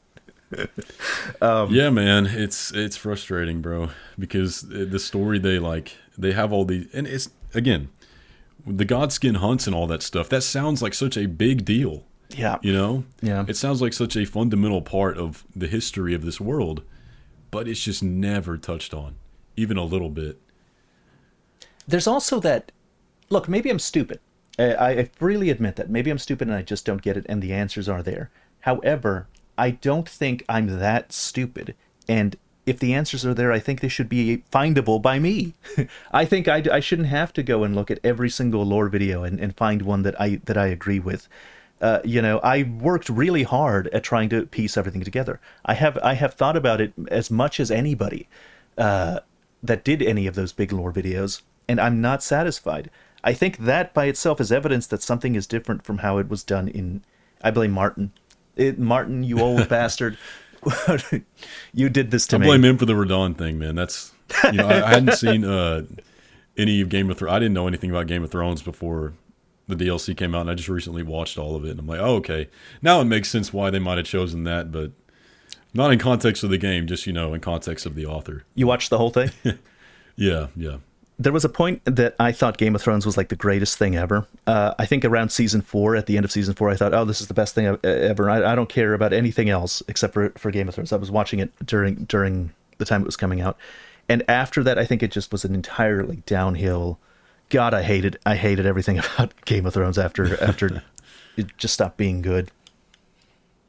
Yeah, man, it's frustrating, bro, because the story they have all these, and it's again the Godskin hunts and all that stuff. That sounds like such a big deal. Yeah. Yeah. It sounds like such a fundamental part of the history of this world, but it's just never touched on, even a little bit. There's also that. Look, maybe I'm stupid. I freely admit that. Maybe I'm stupid and I just don't get it, and the answers are there. However, I don't think I'm that stupid. And if the answers are there, I think they should be findable by me. I think I shouldn't have to go and look at every single lore video and find one that I agree with. I worked really hard at trying to piece everything together. I have thought about it as much as anybody that did any of those big lore videos, and I'm not satisfied. I think that by itself is evidence that something is different from how it was done in. I blame Martin. Martin, you old bastard. You did this to me. I blame him for the Radon thing, man. That's I hadn't seen any of Game of Thrones. I didn't know anything about Game of Thrones before the DLC came out, and I just recently watched all of it, and I'm like, oh, okay. Now it makes sense why they might have chosen that, but not in context of the game, just in context of the author. You watched the whole thing? Yeah. There was a point that I thought Game of Thrones was like the greatest thing ever. I think around season 4, at the end of season 4, I thought, oh, this is the best thing ever. I don't care about anything else except for Game of Thrones. I was watching it during the time it was coming out. And after that, I think it just was an entirely downhill. God, I hated everything about Game of Thrones after it just stopped being good.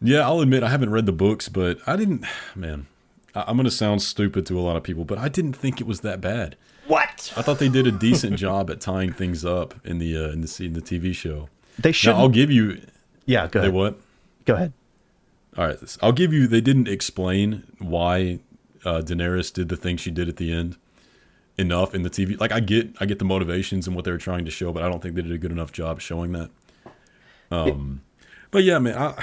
Yeah, I'll admit I haven't read the books, but I didn't, man, I'm going to sound stupid to a lot of people, but I didn't think it was that bad. What? I thought they did a decent job at tying things up in the TV show. They should. I'll give you. Yeah, go ahead. They what? Go ahead. All right, I'll give you. They didn't explain why Daenerys did the thing she did at the end enough in the TV. Like I get the motivations and what they were trying to show, but I don't think they did a good enough job showing that. But yeah, man.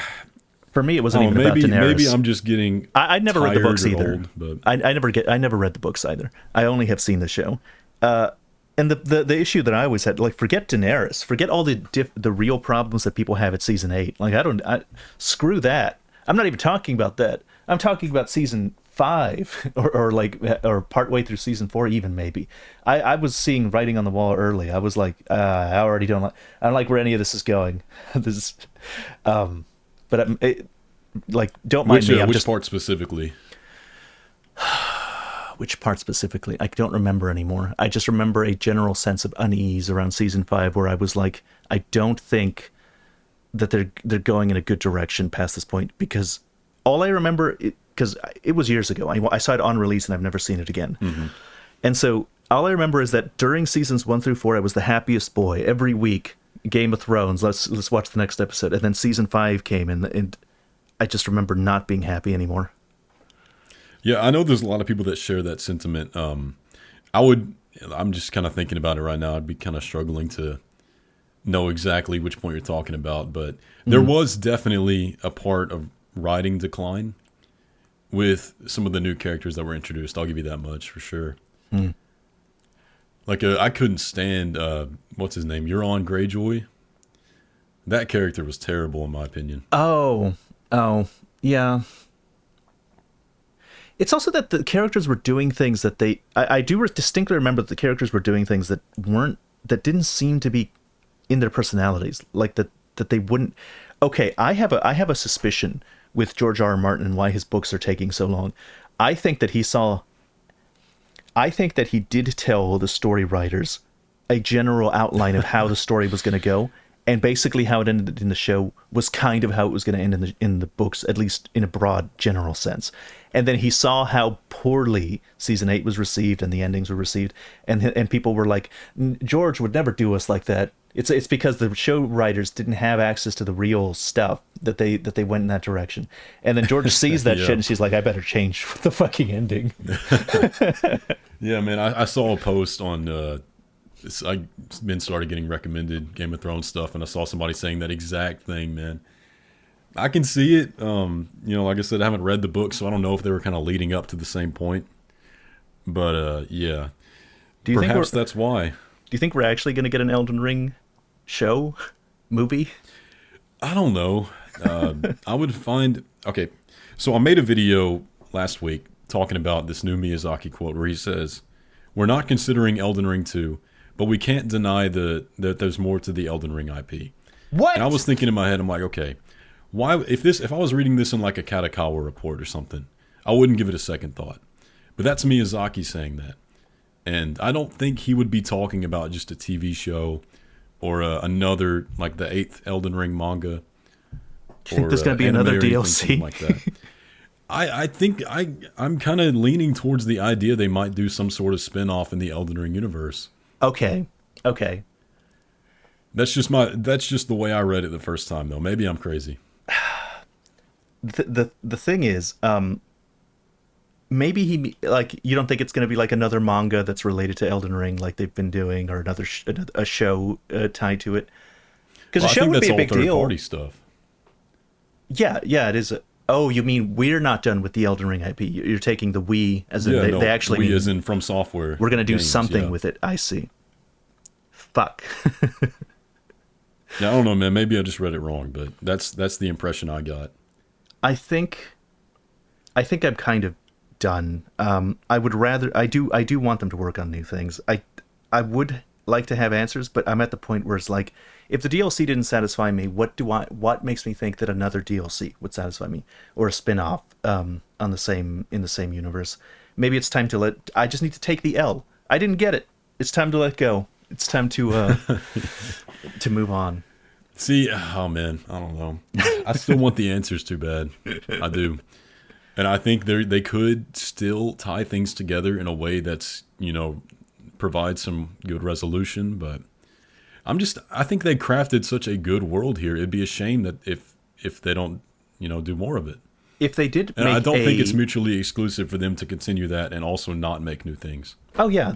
For me, it wasn't even about Daenerys. Maybe I'm just getting. I never read the books either. Old, but I never read the books either. I only have seen the show. And the issue that I always had, like, forget Daenerys, forget all the real problems that people have at season 8. Like, screw that. I'm not even talking about that. I'm talking about season 5 or partway through season 4 even maybe. I was seeing writing on the wall early. I was like, I don't like where any of this is going. This is, but don't mind me. Which part specifically? Which part specifically? I don't remember anymore. I just remember a general sense of unease around season 5 where I was like, I don't think that they're going in a good direction past this point, because all I remember, because it was years ago. I saw it on release and I've never seen it again. Mm-hmm. And so all I remember is that during seasons 1 through 4, I was the happiest boy every week. Game of Thrones, let's watch the next episode. And then season 5 came and I just remember not being happy anymore. Yeah, I know there's a lot of people that share that sentiment. I'm just kind of thinking about it right now. I'd be kind of struggling to know exactly which point you're talking about, but there was definitely a part of writing decline with some of the new characters that were introduced. I'll give you that much for sure. Mm. Like I couldn't stand what's his name, Euron Greyjoy. That character was terrible in my opinion. Oh, yeah. It's also that the characters were doing things that I do distinctly remember that the characters were doing things that didn't seem to be in their personalities. Like that they wouldn't. Okay, I have a suspicion with George R. R. Martin and why his books are taking so long. I think that he saw I think that he did tell the story writers a general outline of how the story was going to go, and basically how it ended in the show was kind of how it was going to end in the books, at least in a broad general sense. And then he saw how poorly season 8 was received and the endings were received, and people were like, George would never do us like that. It's because the show writers didn't have access to the real stuff that they went in that direction. And then George sees that shit Yeah. and she's like, I better change the fucking ending. Yeah, man. I saw a post on. I been started getting recommended Game of Thrones stuff, and I saw somebody saying that exact thing, man. I can see it. Like I said, I haven't read the book, so I don't know if they were kind of leading up to the same point. But yeah, Do you think perhaps that's why. do you think we're actually going to get an Elden Ring show movie? I don't know. I would find okay. So I made a video last week talking about this new Miyazaki quote where he says, "We're not considering Elden Ring 2, but we can't deny that there's more to the Elden Ring IP." What? And I was thinking in my head, I'm like, okay, why if I was reading this in like a Katakawa report or something, I wouldn't give it a second thought. But that's Miyazaki saying that. And I don't think he would be talking about just a TV show or another, like the eighth Elden Ring manga. Do you think there's going to be anime another or anything, DLC? something like that. I think I'm kind of leaning towards the idea they might do some sort of spin-off in the Elden Ring universe. Okay. That's just the way I read it the first time though. Maybe I'm crazy. The thing is, maybe like, you don't think it's going to be like another manga that's related to Elden Ring like they've been doing, or a show tied to it? Because Well, a I show think would that's be a all big third deal. party stuff. Yeah, it is. Oh, you mean we're not done with the Elden Ring IP? You're taking the we as in Yeah, they actually we mean as in From Software. we're going to do games, something yeah. with it. I see. Fuck. Yeah, I don't know, man. Maybe I just read it wrong, but that's the impression I got. I think I'm kind of done. I would rather I do want them to work on new things. I would like to have answers, but I'm at the point where it's like, if the DLC didn't satisfy me, what makes me think that another DLC would satisfy me, or a spin-off in the same universe? Maybe it's time to I just need to take the L. I didn't get it. It's time to let go. It's time to to move on. See, oh man, I don't know. I still want the answers too bad. I do. And I think they could still tie things together in a way that's, provides some good resolution, but I think they crafted such a good world here. It'd be a shame that if they don't, do more of it. If they did And make I don't think it's mutually exclusive for them to continue that and also not make new things. Oh yeah,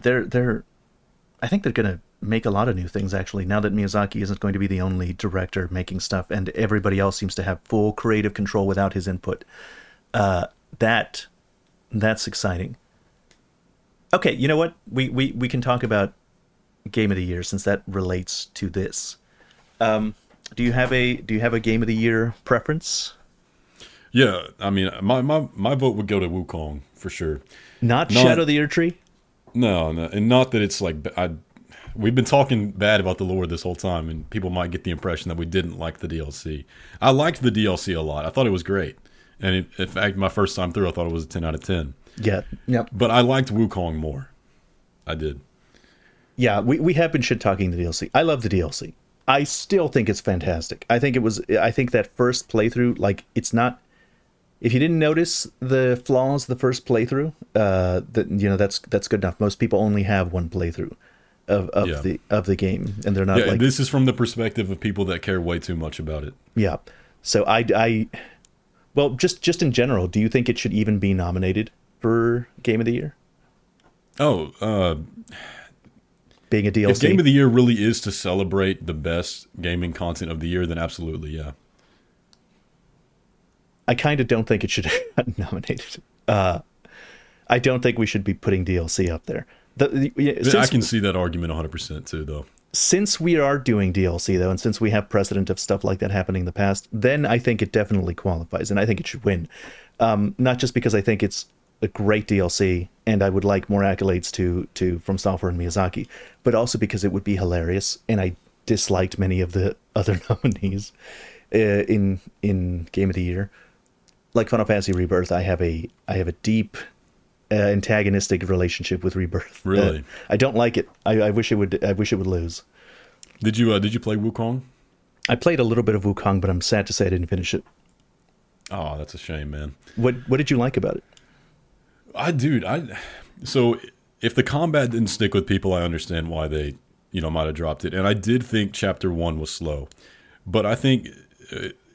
I think they're going to make a lot of new things, actually, now that Miyazaki isn't going to be the only director making stuff and everybody else seems to have full creative control without his input. That's exciting. Okay, you know what? We can talk about Game of the Year, since that relates to this. Do you have a Game of the Year preference? Yeah, I mean, my vote would go to Wukong for sure. Not Shadow of the Ear Tree? No, and not that it's like we've been talking bad about the lore this whole time, and people might get the impression that we didn't like the DLC. I liked the DLC a lot. I thought it was great, and in fact, my first time through, I thought it was a 10 out of 10. Yeah. Yep. But I liked Wukong more. I did. Yeah, we have been shit talking the DLC. I love the DLC. I still think it's fantastic. I think that first playthrough, like, it's not. If you didn't notice the flaws the first playthrough, that's good enough. Most people only have one playthrough of the game, and they're not Yeah, like. this is from the perspective of people that care way too much about it. Yeah, so well, just in general, do you think it should even be nominated for Game of the Year? Oh, Being a DLC. if Game of the Year really is to celebrate the best gaming content of the year, then absolutely, yeah. I kind of don't think it should be nominated. I don't think we should be putting DLC up there. I can see that argument 100% too, though. Since we are doing DLC, though, and since we have precedent of stuff like that happening in the past, then I think it definitely qualifies, and I think it should win. Not just because I think it's a great DLC, and I would like more accolades to From Software and Miyazaki, but also because it would be hilarious, and I disliked many of the other nominees. in Game of the Year. Like Final Fantasy Rebirth, I have a deep antagonistic relationship with Rebirth. Really? I don't like it. I wish it would lose. Did you play Wukong? I played a little bit of Wukong, but I'm sad to say I didn't finish it. Oh, that's a shame, man. What did you like about it? So if the combat didn't stick with people, I understand why they, might have dropped it. And I did think chapter 1 was slow. But I think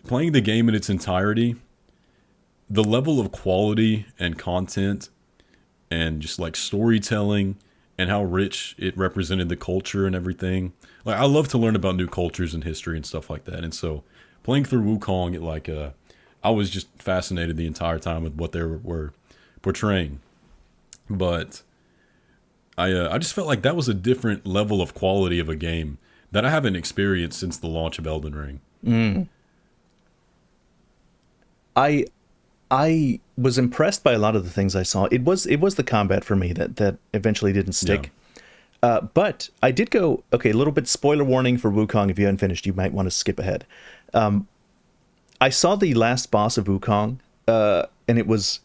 playing the game in its entirety, the level of quality and content and just like storytelling and how rich it represented the culture and everything. Like I love to learn about new cultures and history and stuff like that. And so playing through Wukong, I was just fascinated the entire time with what they were portraying. But I just felt like that was a different level of quality of a game that I haven't experienced since the launch of Elden Ring. I I was impressed by a lot of the things I saw. It was the combat for me that eventually didn't Yeah. stick. But I did go, okay, a little bit spoiler warning for Wukong. If you haven't finished, you might want to skip ahead. I saw the last boss of Wukong, and it was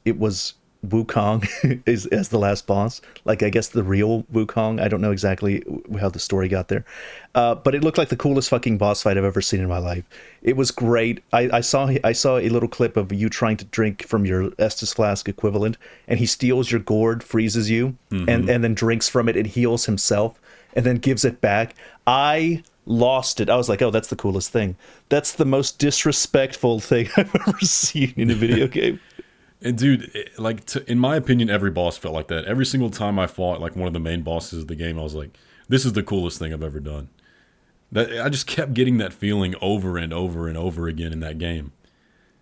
Wukong is as the last boss. Like I guess the real Wukong. I don't know exactly how the story got there, but it looked like the coolest fucking boss fight I've ever seen in my life. It was great. I saw a little clip of you trying to drink from your Estus flask equivalent, and he steals your gourd, freezes you, and then drinks from it and heals himself, and then gives it back. I lost it. I was like, oh, that's the coolest thing. That's the most disrespectful thing I've ever seen in a video game. And dude, in my opinion, every boss felt like that. Every single time I fought like one of the main bosses of the game, I was like, "This is the coolest thing I've ever done." That I just kept getting that feeling over and over and over again in that game.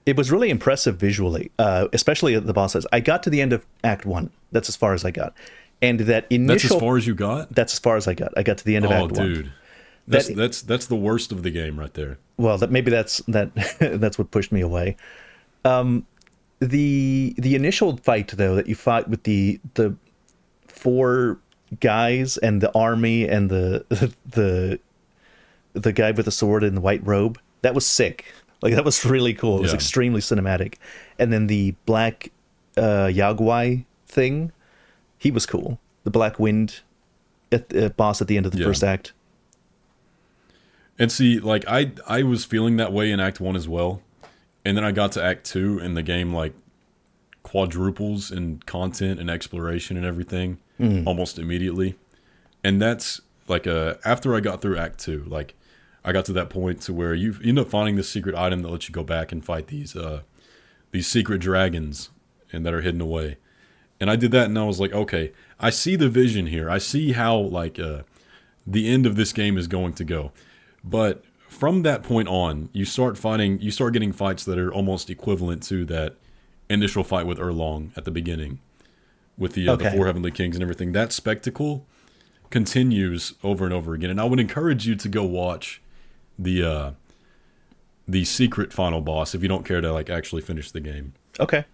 It was really impressive visually, especially at the bosses. I got to the end of Act One. That's as far as I got, and that That's as initial. far as you got. That's as far as I got. I got to the end of Oh, Act One. dude, That that's the worst of the game right there. well, that maybe that that's what pushed me away. The initial fight though, that you fought with the four guys and the army and the guy with the sword and the white robe, that was sick. Like that was really cool. It was Yeah. extremely cinematic. And then the black Yaguai thing, he was cool. The Black Wind boss at the end of the Yeah. first act. And see, like I was feeling that way in Act 1 as well. And then I got to Act 2 and the game like quadruples in content and exploration and everything almost immediately. And that's like after I got through Act 2, like I got to that point to where you end up finding this secret item that lets you go back and fight these secret dragons and that are hidden away. And I did that and I was like, okay, I see the vision here. I see how like the end of this game is going to go. But from that point on, you start getting fights that are almost equivalent to that initial fight with Erlong at the beginning, with the Okay. four heavenly kings and everything. That spectacle continues over and over again, and I would encourage you to go watch the secret final boss if you don't care to like actually finish the game. Okay.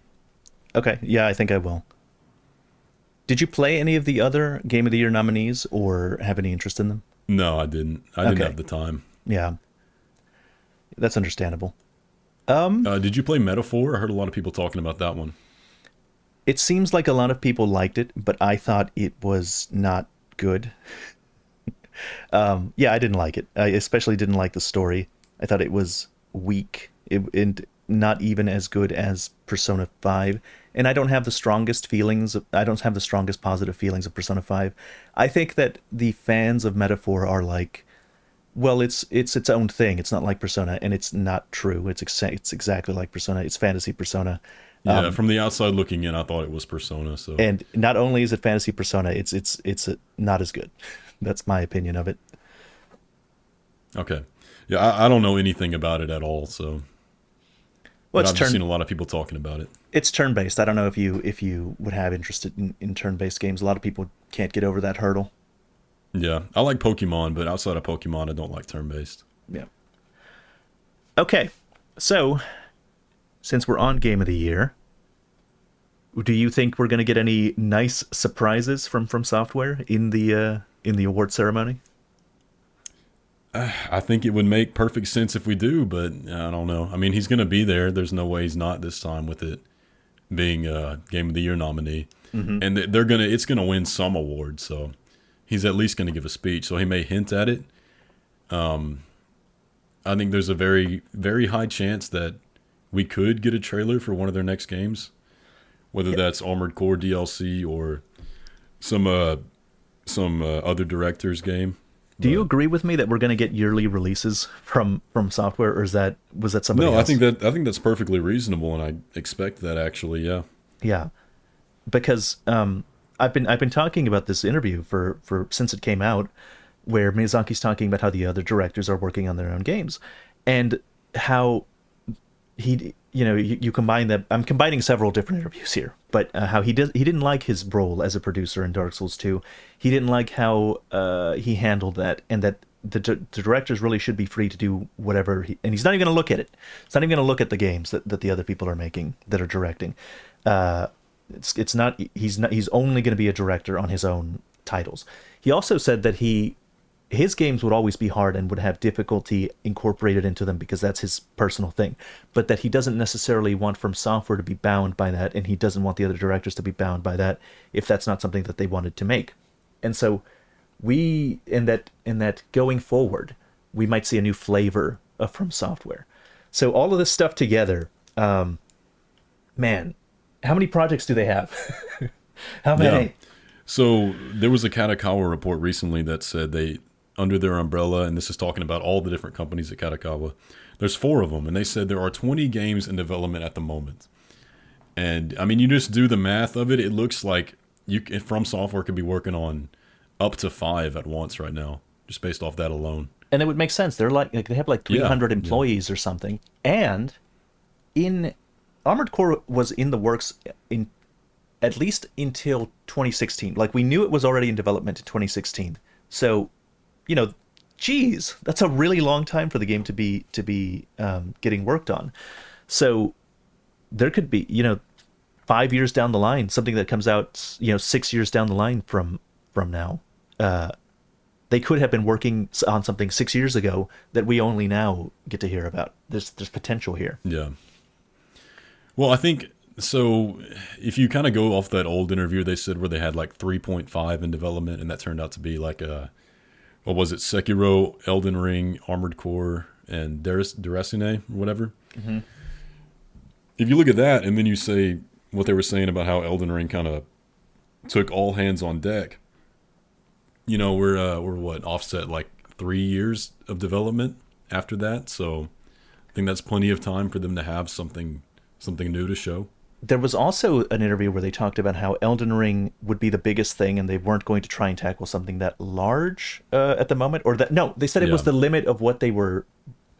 Okay. Yeah, I think I will. Did you play any of the other Game of the Year nominees or have any interest in them? No, I didn't. I didn't Okay. have the time. Yeah, that's understandable. Did you play Metaphor? I heard a lot of people talking about that one. It seems like a lot of people liked it, but I thought it was not good. Yeah, I didn't like it. I especially didn't like the story. I thought it was weak and not even as good as Persona 5. And I don't have the strongest feelings. I don't have the strongest positive feelings of Persona 5. I think that the fans of Metaphor are like, well, it's its own thing. It's not like Persona, and it's not true. It's exactly like Persona. It's fantasy Persona. Yeah, from the outside looking in, I thought it was Persona. So And not only is it fantasy Persona, not as good. That's my opinion of it. okay, yeah, I don't know anything about it at all. So Well, but I've just seen a lot of people talking about it. it's turn based. I don't know if you would have interest in turn based games. A lot of people can't get over that hurdle. Yeah, I like Pokemon, but outside of Pokemon, I don't like turn-based. Yeah. Okay, so since we're on Game of the Year, do you think we're going to get any nice surprises from Software in the award ceremony? I think it would make perfect sense if we do, but I don't know. I mean, he's going to be there. There's no way he's not this time with it being a Game of the Year nominee, Hmm. and they're gonna it's gonna win some award. So he's at least going to give a speech. So he may hint at it. I think there's a very very high chance that we could get a trailer for one of their next games, whether Yeah. that's Armored Core DLC or some other director's game. Do you But agree with me that we're going to get yearly releases from software, or was that somebody no, else? I think that's perfectly reasonable, and I expect that actually. Yeah, Yeah, because I've been talking about this interview for since it came out, where Miyazaki's talking about how the other directors are working on their own games, and how you combine that. I'm combining several different interviews here, but how he didn't like his role as a producer in Dark Souls 2. He didn't like how he handled that, and that the directors really should be free to do whatever and he's not even going to look at it. He's not even going to look at the games that the other people are making, that are directing. uh it's not, he's only going to be a director on his own titles. He also said that his games would always be hard and would have difficulty incorporated into them because that's his personal thing, but that he doesn't necessarily want From Software to be bound by that, and he doesn't want the other directors to be bound by that if that's not something that they wanted to make. And so we in that going forward, we might see a new flavor of From Software. So all of this stuff together, man, how many projects do they have? How yeah. many? So there was a Katakawa report recently that said they, under their umbrella, and this is talking about all the different companies at Katakawa, there's four of them, and they said there are 20 games in development at the moment. And I mean, you just do the math of it, it looks like From Software could be working on up to five at once right now, just based off that alone. And it would make sense. They're like they have like Yeah, 300 yeah, employees or something. And in Armored Core was in the works in at least until 2016. Like we knew it was already in development in 2016. So, you know, geez, that's a really long time for the game to be getting worked on. So there could be, 5 years down the line, something that comes out, 6 years down the line from now. They could have been working on something 6 years ago that we only now get to hear about. There's potential here. yeah. Well, I think so. If you kind of go off that old interview, they said where they had like 3.5 in development, and that turned out to be like what was it? Sekiro, Elden Ring, Armored Core, and Derasine, or whatever. Hmm. If you look at that, and then you say what they were saying about how Elden Ring kind of took all hands on deck, we're what, offset like 3 years of development after that. So I think that's plenty of time for them to have something new to show. There was also an interview where they talked about how Elden Ring would be the biggest thing, and they weren't going to try and tackle something that large at the moment, or that no, they said it Yeah, was the limit of what they were,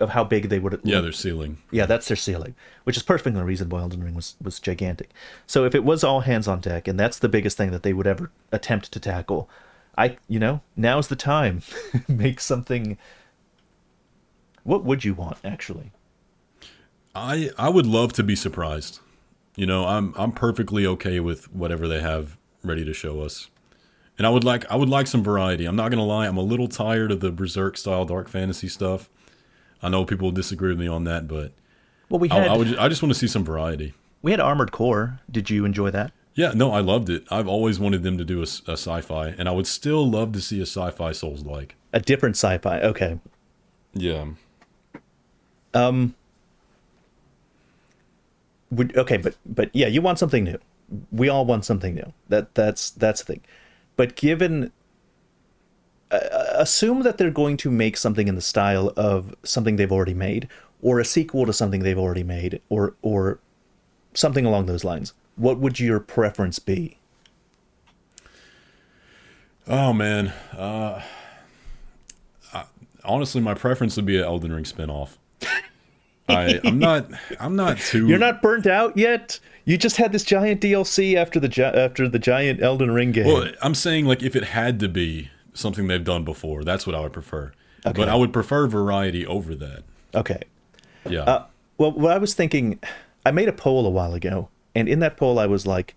of how big they would. yeah, their ceiling. Yeah, that's their ceiling, which is perfectly reasonable. Elden Ring was gigantic. So if it was all hands on deck, and that's the biggest thing that they would ever attempt to tackle, now's the time. Make something. What would you want, actually? I would love to be surprised. I'm perfectly okay with whatever they have ready to show us. And I would like some variety. I'm not gonna lie, I'm a little tired of the Berserk style dark fantasy stuff. I know people will disagree with me on that, but Well, we I had would I just want to see some variety. we had Armored Core. Did you enjoy that? Yeah, no, I loved it. I've always wanted them to do a sci-fi, and I would still love to see a sci-fi Souls like. A different sci-fi. Okay. Yeah. Um. Okay, but yeah, you want something new. We all want something new. That's the thing. But given assume that they're going to make something in the style of something they've already made, or a sequel to something they've already made, or something along those lines. What would your preference be? Oh man. Honestly, my preference would be an Elden Ring spinoff. I'm not too. You're not burnt out yet. You just had this giant DLC after the giant Elden Ring game. Well, I'm saying like if it had to be something they've done before, that's what I would prefer. Okay. But I would prefer variety over that. Okay. Yeah. Well, what I was thinking, I made a poll a while ago, and in that poll I was like,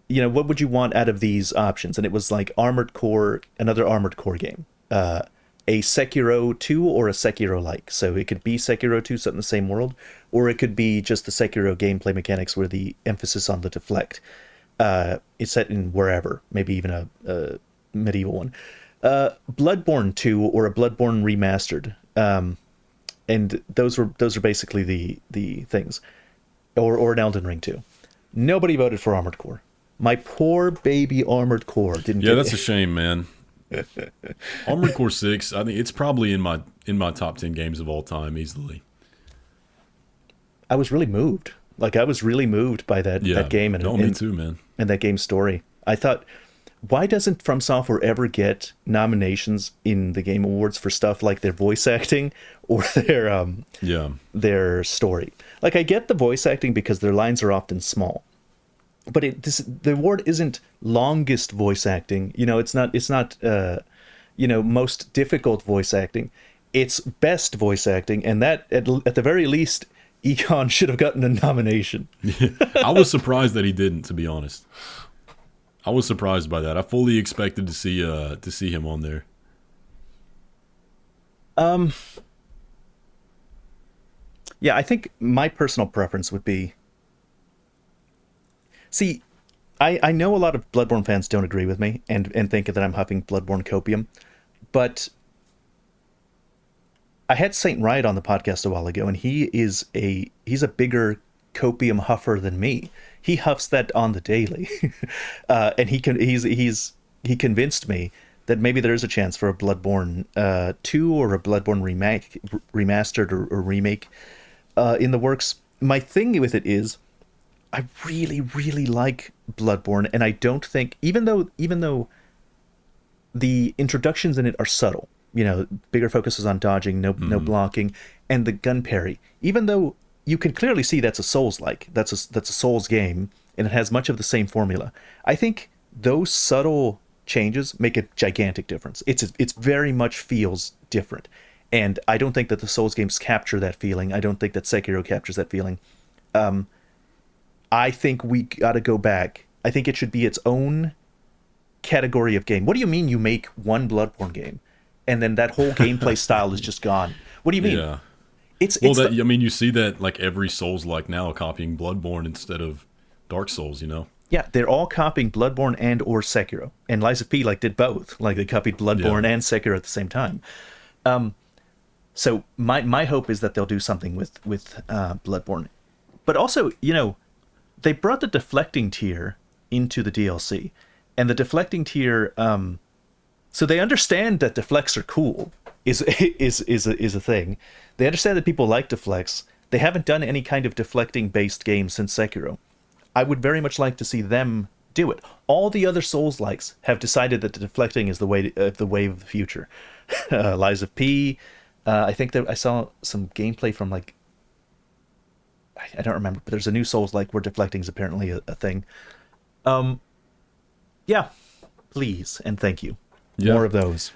what would you want out of these options? And it was like Armored Core, another Armored Core game, a Sekiro 2 or a Sekiro like. So it could be Sekiro 2 set in the same world, or it could be just the Sekiro gameplay mechanics where the emphasis on the deflect. It's set in wherever, maybe even a medieval one. Bloodborne 2 or a Bloodborne remastered. And those are basically the things. Or an Elden Ring 2. Nobody voted for Armored Core. My poor baby Armored Core didn't Yeah, get that's it. a shame, man. Armored Core 6, I think it's probably in my top 10 games of all time easily. I was really moved. Like I was really moved by that Yeah. game and, No, me too, man. and that game's story. I thought, why doesn't From Software ever get nominations in the Game Awards for stuff like their voice acting or Yeah. their story? Like I get the voice acting because their lines are often small, but the award isn't longest voice acting. It's not most difficult voice acting. It's best voice acting, and that at the very least, Econ should have gotten a nomination. I was surprised that he didn't, to be honest. I was surprised by that. I fully expected to see him on there. Yeah, I think my personal preference would be. See, I know a lot of Bloodborne fans don't agree with me and think that I'm huffing Bloodborne copium, but I had Saint Riot on the podcast a while ago, and he's a bigger copium huffer than me. He huffs that on the daily, and he convinced me that maybe there is a chance for a Bloodborne 2 or a Bloodborne remastered or remake in the works. My thing with it is, I really, really like Bloodborne, and I don't think even though the introductions in it are subtle, bigger focuses on dodging, no blocking, and the gun parry. Even though you can clearly see that's a Souls-like, that's a Souls game, and it has much of the same formula. I think those subtle changes make a gigantic difference. It's very much feels different, and I don't think that the Souls games capture that feeling. I don't think that Sekiro captures that feeling. I think we got to go back. I think it should be its own category of game. What do you mean you make one Bloodborne game and then that whole gameplay style is just gone? What do you mean? Yeah. It's Well, it's that the, I mean, you see that like every Souls like now copying Bloodborne instead of Dark Souls. yeah, they're all copying Bloodborne and or Sekiro. And Lies of P did both. Like they copied Yeah. Bloodborne and Sekiro at the same time. So my hope is that they'll do something with Bloodborne. But also, they brought the deflecting tier into the DLC, and the deflecting tier, so they understand that deflects are cool. Is a thing. They understand that people like deflects. They haven't done any kind of deflecting based game since Sekiro. I would very much like to see them do it. All the other Souls likes have decided that the deflecting is the way of the future. Lies of P. I think that I saw some gameplay from I don't remember, but there's a new Souls like where deflecting is apparently a thing. Yeah, please and thank you. Yeah. More of those.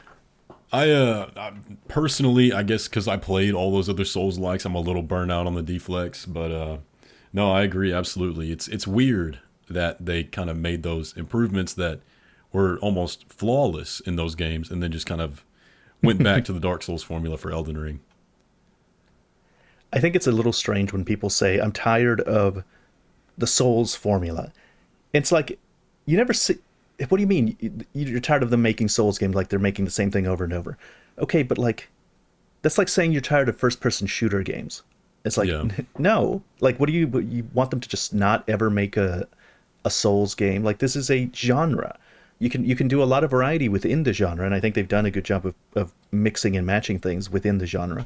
I personally, I guess because I played all those other Souls likes, I'm a little burnt out on the deflects. But no, I agree absolutely. It's weird that they kind of made those improvements that were almost flawless in those games, and then just kind of went back to the Dark Souls formula for Elden Ring. I think it's a little strange when people say, I'm tired of the Souls formula. It's like, you never see. What do you mean? You're tired of them making Souls games like they're making the same thing over and over? Okay, but that's like saying you're tired of first-person shooter games. It's like, Yeah. no. Like, what you want them to just not ever make a Souls game? Like, this is a genre. You can do a lot of variety within the genre, and I think they've done a good job of mixing and matching things within the genre.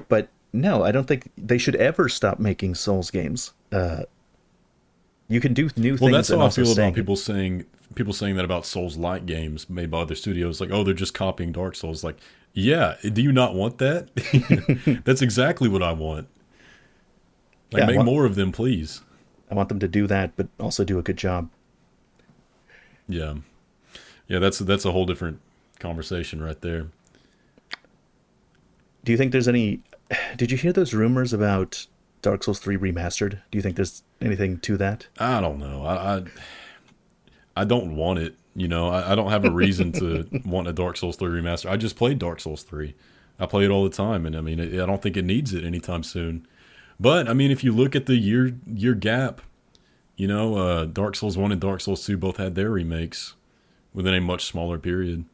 But no, I don't think they should ever stop making Souls games. You can do new Well, things. that's And how I also feel about staying. people saying that about Souls-like games made by other studios. Like, oh, they're just copying Dark Souls. Like, yeah, do you not want that? That's exactly what I want. Like, Yeah, make more of them, please. I want them to do that, but also do a good job. Yeah, yeah, that's a whole different conversation right there. Do you think there's any? Did you hear those rumors about Dark Souls 3 remastered? Do you think there's anything to that? I don't know. I don't want it You know, I don't have a reason to want a Dark Souls 3 remaster. I just played Dark Souls 3. I play it all the time, and I mean, I don't think it needs it anytime soon. But I mean, if you look at the year gap, you know, Dark Souls 1 and Dark Souls 2 both had their remakes within a much smaller period.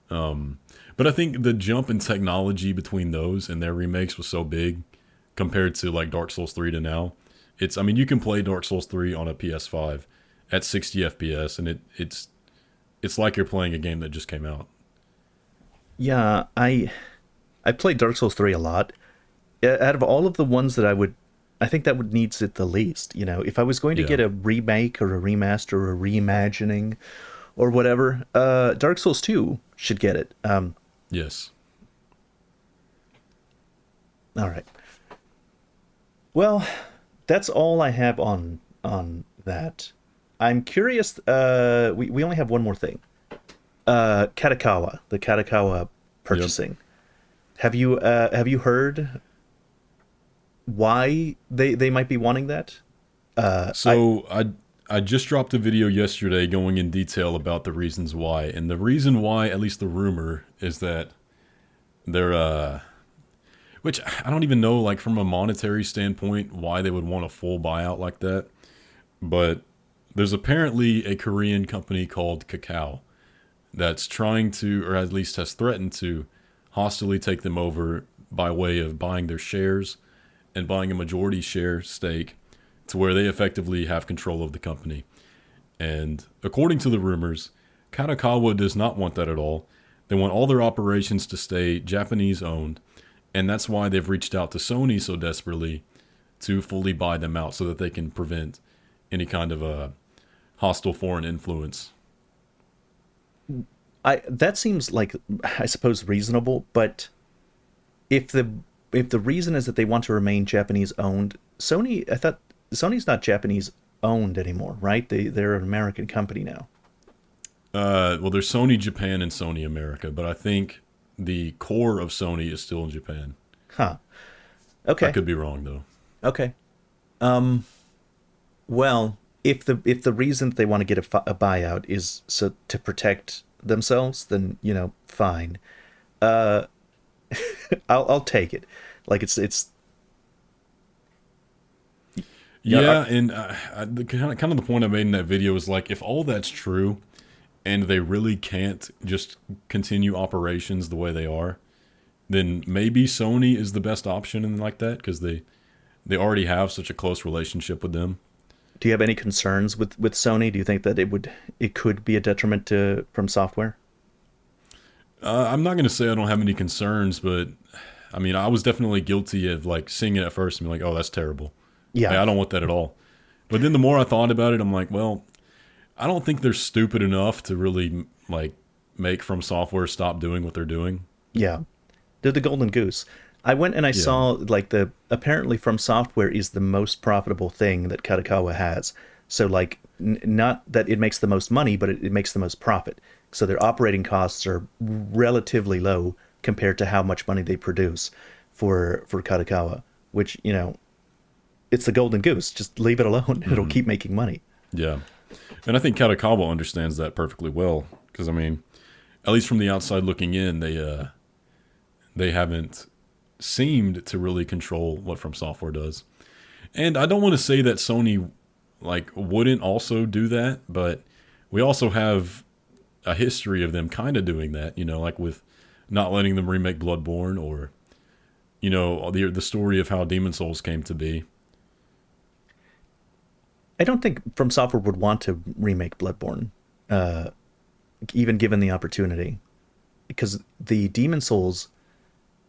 But I think the jump in technology between those and their remakes was so big compared to like Dark Souls 3 to now. I mean, you can play Dark Souls 3 on a PS5 at 60 FPS, and it's like you're playing a game that just came out. Yeah, I played Dark Souls 3 a lot. Out of all of the ones that I think that would needs it the least. You know, if I was going to Yeah. get a remake or a remaster or a reimagining or whatever, Dark Souls 2 should get it. Yes. All right. Well, that's all I have on that. I'm curious. We only have one more thing. Katakawa, the Katakawa Yep. purchasing. Have you heard why they might be wanting that? I So I just dropped a video yesterday going in detail about the reasons why, and the reason why, at least the rumor, is that they're which I don't even know, like from a monetary standpoint, why they would want a full buyout like that. But there's apparently a Korean company called Kakao that's trying to, or at least has threatened to, hostilely take them over by way of buying their shares and buying a majority share stake to where they effectively have control of the company. And according to the rumors, Katakawa does not want that at all. They want all their operations to stay Japanese owned, and that's why they've reached out to Sony so desperately to fully buy them out so that they can prevent any kind of a hostile foreign influence. that seems like, I suppose, reasonable, but if the reason is that they want to remain Japanese owned, I thought Sony's not Japanese owned anymore, right? They're an American company now. Well, there's Sony Japan and Sony America, but I think the core of Sony is still in Japan. Huh. I Okay. could be wrong though. Okay. Well, if the reason they want to get a buyout is so to protect themselves, then fine. Uh, I'll take it. Like it's yeah. Yeah, and the kind of the point I made in that video is like, if all that's true, and they really can't just continue operations the way they are, then maybe Sony is the best option in like that because they already have such a close relationship with them. Do you have any concerns with Sony? Do you think that it could be a detriment to From Software? I'm not going to say I don't have any concerns, but I mean, I was definitely guilty of like seeing it at first and being like, oh, that's terrible. Like, Yeah. I don't want that at all. But then the more I thought about it, I'm like, well, I don't think they're stupid enough to really like make From Software stop doing what they're doing. Yeah. They're the golden goose. I went and I Yeah. saw like the apparently From Software is the most profitable thing that Kadokawa has. So like not that it makes the most money, but it makes the most profit. So their operating costs are relatively low compared to how much money they produce for Kadokawa, which, it's the golden goose. Just leave it alone. It'll keep making money. Yeah. And I think Katakawa understands that perfectly well because I mean, at least from the outside looking in, they haven't seemed to really control what From Software does. And I don't want to say that Sony like wouldn't also do that, but we also have a history of them kind of doing that, like with not letting them remake Bloodborne or the story of how Demon Souls came to be. I don't think From Software would want to remake Bloodborne, even given the opportunity, because the Demon Souls,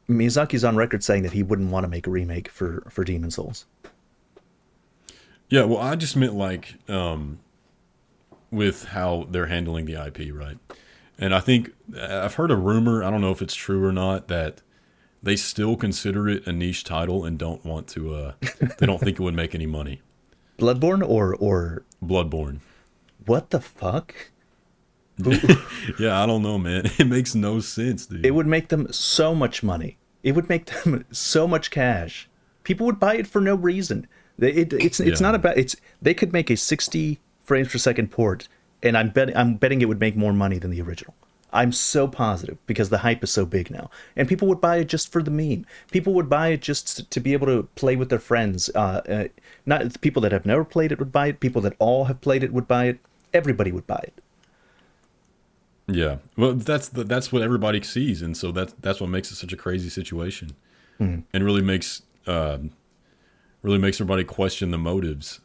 Miyazaki's on record saying that he wouldn't want to make a remake for Demon Souls. Yeah, well, I just meant like with how they're handling the IP, right? And I think I've heard a rumor, I don't know if it's true or not, that they still consider it a niche title and don't want to they don't think it would make any money. Bloodborne or Bloodborne. what the fuck? Yeah, I don't know, man. It makes no sense, It dude. would make them so much money. It would make them so much cash. People would buy it for no reason. It's Yeah. not about it's. They could make a 60 frames per second port and I'm betting it would make more money than the original. I'm so positive because the hype is so big now, and people would buy it just for the meme. People would buy it just to be able to play with their friends. Not people that have never played it would buy it. People that all have played it would buy it. Everybody would buy it. Yeah. Well, that's what everybody sees, and so that's what makes it such a crazy situation, and really makes everybody question the motives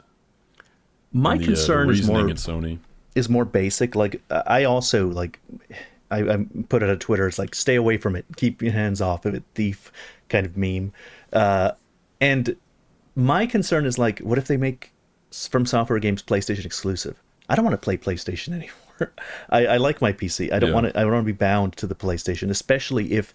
My and the concern is reasoning more at Sony. basic. Like I also like I put it on Twitter. It's like stay away from it. Keep your hands off of it, thief kind of meme. And my concern is like, what if they make From Software games PlayStation exclusive? I don't want to play PlayStation anymore. I like my PC. I don't Yeah. want to. I don't want to be bound to the PlayStation, especially if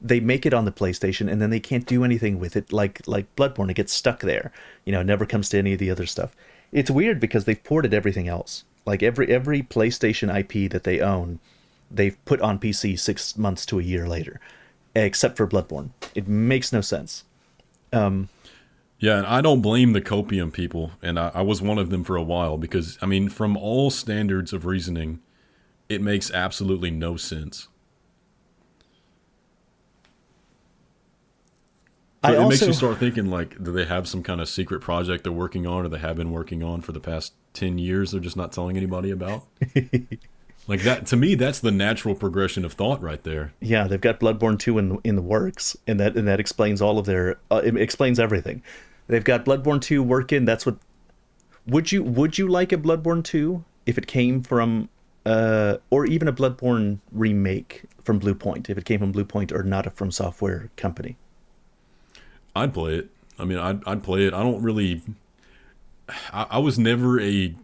they make it on the PlayStation and then they can't do anything with it. Like Bloodborne, it gets stuck there. It never comes to any of the other stuff. It's weird because they've ported everything else. Like every PlayStation IP that they own, they've put on PC 6 months to a year later, except for Bloodborne. It makes no sense. Yeah, and I don't blame the copium people, and I was one of them for a while because, I mean, from all standards of reasoning, it makes absolutely no sense. So I it makes you also, start thinking, like, do they have some kind of secret project they're working on, or they have been working on for the past 10 years they're just not telling anybody about? Like, that, to me, that's the natural progression of thought right there. yeah, they've got Bloodborne 2 in the works, and that explains all of their. It explains everything. They've got Bloodborne 2 working. That's what. Would you like a Bloodborne 2 if it came from, or even a Bloodborne remake from Blue Point, if it came from Blue Point or not a From Software company? I'd play it. I mean, I'd play it. I don't really. I was never a.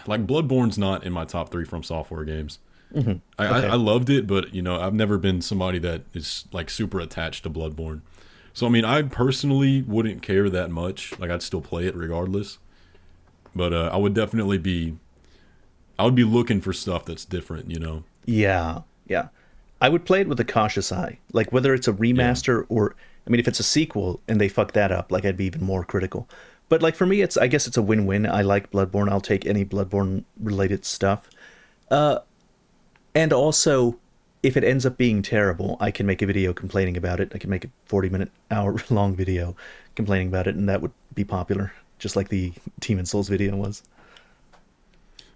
Like, Bloodborne's not in my top three From Software games. I Okay. loved it, but, I've never been somebody that is, like, super attached to Bloodborne. So, I mean, I personally wouldn't care that much. Like, I'd still play it regardless. But I would definitely be. I would be looking for stuff that's different. Yeah, yeah. I would play it with a cautious eye. Like whether it's a Yeah. remaster or I mean if it's a sequel and they fuck that up, like I'd be even more critical. But like for me I guess it's a win-win. I like Bloodborne. I'll take any Bloodborne related stuff. And also if it ends up being terrible, I can make a video complaining about it. I can make a 40-minute hour long video complaining about it and that would be popular, just like the Demon Souls video was.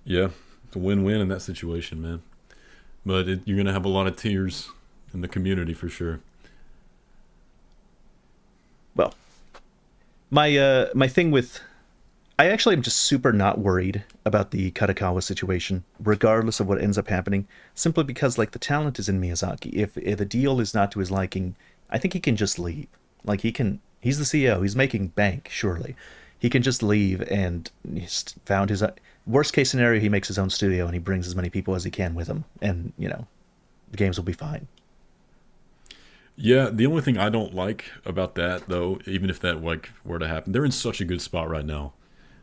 Yeah. It's a win-win in that situation, man. But you're going to have a lot of tears in the community for sure. Well, my thing with I actually am just super not worried about the Katakawa situation, regardless of what ends up happening, simply because like the talent is in Miyazaki. If the deal is not to his liking, I think he can just leave. Like he's the CEO, he's making bank, surely. He can just leave and he's found his worst case scenario, he makes his own studio and he brings as many people as he can with him and, the games will be fine. Yeah, the only thing I don't like about that, though, even if that like were to happen, they're in such a good spot right now.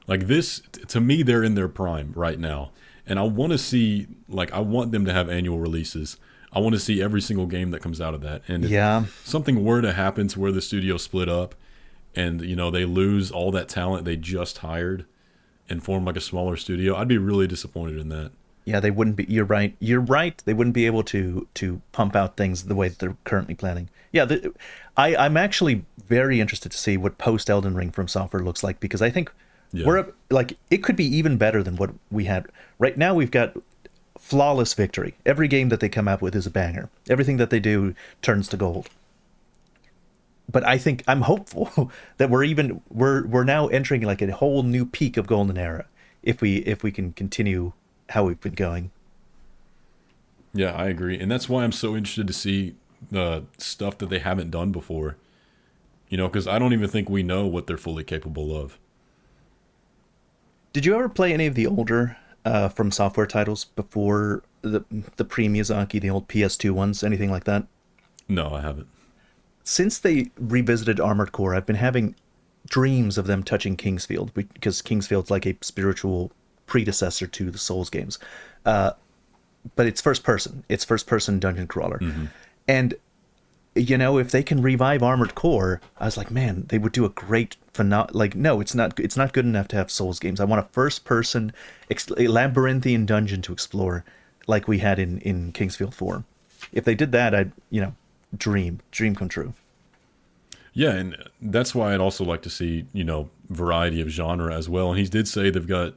Like this, to me, they're in their prime right now, and I want to see, like, I want them to have annual releases. I want to see every single game that comes out of that. And if Yeah. something were to happen to where the studio split up, and they lose all that talent they just hired, and form like a smaller studio, I'd be really disappointed in that. Yeah, they wouldn't be. You're right. You're right. They wouldn't be able to pump out things the way that they're currently planning. Yeah, I'm actually very interested to see what post Elden Ring From Software looks like because I think Yeah. we're like it could be even better than what we had right now. We've got flawless victory. Every game that they come out with is a banger. Everything that they do turns to gold. But I think I'm hopeful that we're now entering like a whole new peak of golden era if we can continue how we've been going. Yeah, I agree, and that's why I'm so interested to see the stuff that they haven't done before. Because I don't even think we know what they're fully capable of. Did you ever play any of the older From Software titles before the pre Miyazaki, the old PS2 ones, anything like that? No, I haven't. Since they revisited Armored Core, I've been having dreams of them touching Kingsfield because Kingsfield's like a spiritual predecessor to the Souls games. But it's first person. It's first person dungeon crawler. And if they can revive Armored Core, I was like, man, they would do a great like, no, it's not. It's not good enough to have Souls games. I want a first-person a labyrinthian dungeon to explore, like we had in Kingsfield 4. If they did that, I'd dream come true. Yeah, and that's why I'd also like to see, variety of genre as well. And he did say they've got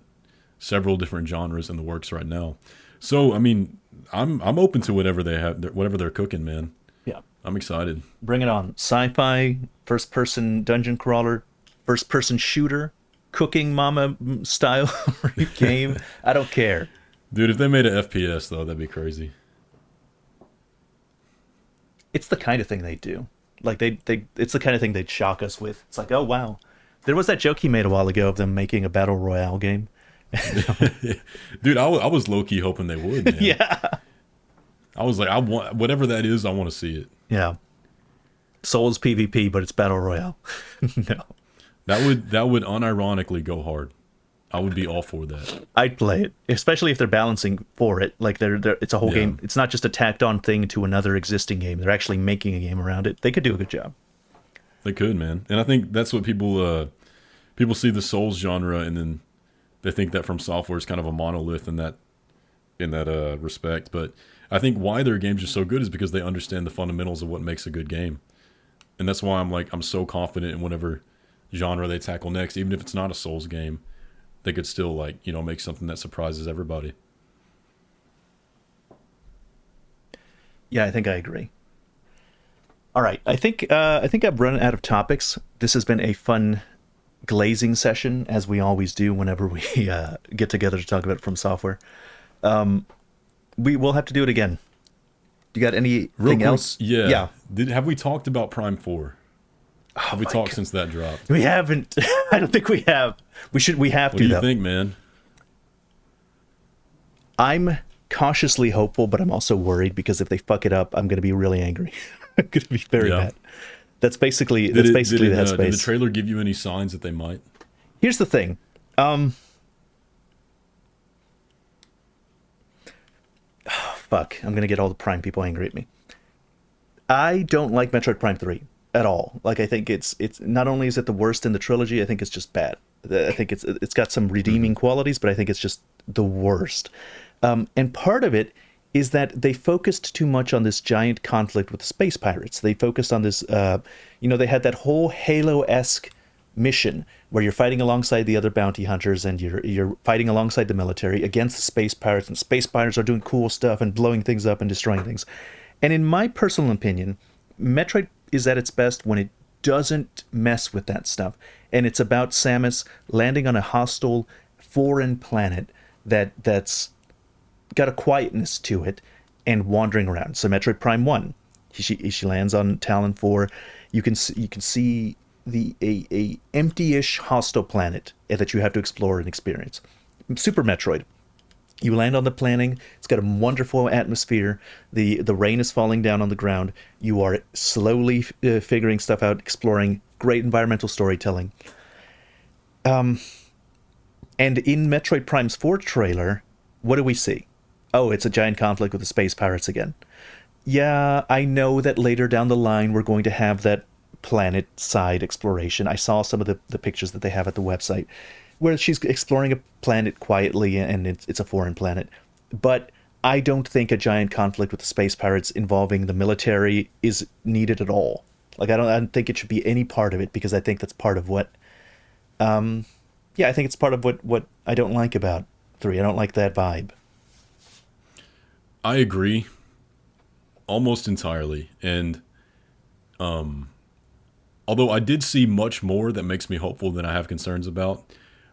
several different genres in the works right now. So, I mean, I'm open to whatever they have, whatever they're cooking, man. Yeah, I'm excited. bring it on. Sci-fi, first-person dungeon crawler, first-person shooter, cooking mama style game. I don't care. Dude, if they made an FPS though, that'd be crazy. It's the kind of thing they do. Like it's the kind of thing they'd shock us with. It's like, oh wow, there was that joke he made a while ago of them making a battle royale game. Dude, I was low key hoping they would, man. Yeah, I was like, I want whatever that is. I want to see it. yeah. Souls PvP, but it's battle royale. No, That would unironically go hard. I would be all for that. I'd play it, especially if they're balancing for it. Like they're it's a whole Yeah. game. It's not just a tacked on thing to another existing game. They're actually making a game around it. They could do a good job. They could, man. And I think that's what people see the Souls genre, and then they think that From Software is kind of a monolith in that respect. But I think why their games are so good is because they understand the fundamentals of what makes a good game, and that's why I'm so confident in whatever genre they tackle next, even if it's not a Souls game. They could still make something that surprises everybody. Yeah, I think I agree. All right, I think I've run out of topics. This has been a fun glazing session, as we always do whenever we get together to talk about From Software. We will have to do it again. You got Real anything quick, else? yeah. Yeah. Have we talked about Prime 4? Have we my talked God. since that dropped? We haven't. I don't think we have. We have What to do you though. think, man? I'm cautiously hopeful, but I'm also worried because if they fuck it up, I'm going to be really angry. I'm going to be very Yeah. mad. That's basically the Did headspace. the trailer give you any signs that they might? Here's the thing. Fuck. I'm going to get all the Prime people angry at me. I don't like Metroid Prime 3 at all. Like I think it's not only is it the worst in the trilogy, I think it's just bad. I think it's got some redeeming qualities, but I think it's just the worst. And part of it is that they focused too much on this giant conflict with the space pirates. They focused on this, they had that whole Halo-esque mission where you're fighting alongside the other bounty hunters and you're fighting alongside the military against the space pirates, and space pirates are doing cool stuff and blowing things up and destroying things. And in my personal opinion, Metroid is at its best when it doesn't mess with that stuff. And it's about Samus landing on a hostile foreign planet that's got a quietness to it and wandering around. So Metroid Prime 1, she lands on Talon 4. You can see a empty-ish hostile planet that you have to explore and experience. Super Metroid. You land on the planet. It's got a wonderful atmosphere. The rain is falling down on the ground. You are slowly figuring stuff out, exploring. Great environmental storytelling. And in Metroid Prime's 4 trailer, what do we see? Oh, it's a giant conflict with the space pirates again. Yeah, I know that later down the line we're going to have that planet side exploration. I saw some of the pictures that they have at the website where she's exploring a planet quietly and it's a foreign planet. But I don't think a giant conflict with the space pirates involving the military is needed at all. Like I don't think it should be any part of it because I think that's part of what I think it's part of what I don't like about 3. I don't like that vibe. I agree almost entirely. And although I did see much more that makes me hopeful than I have concerns about,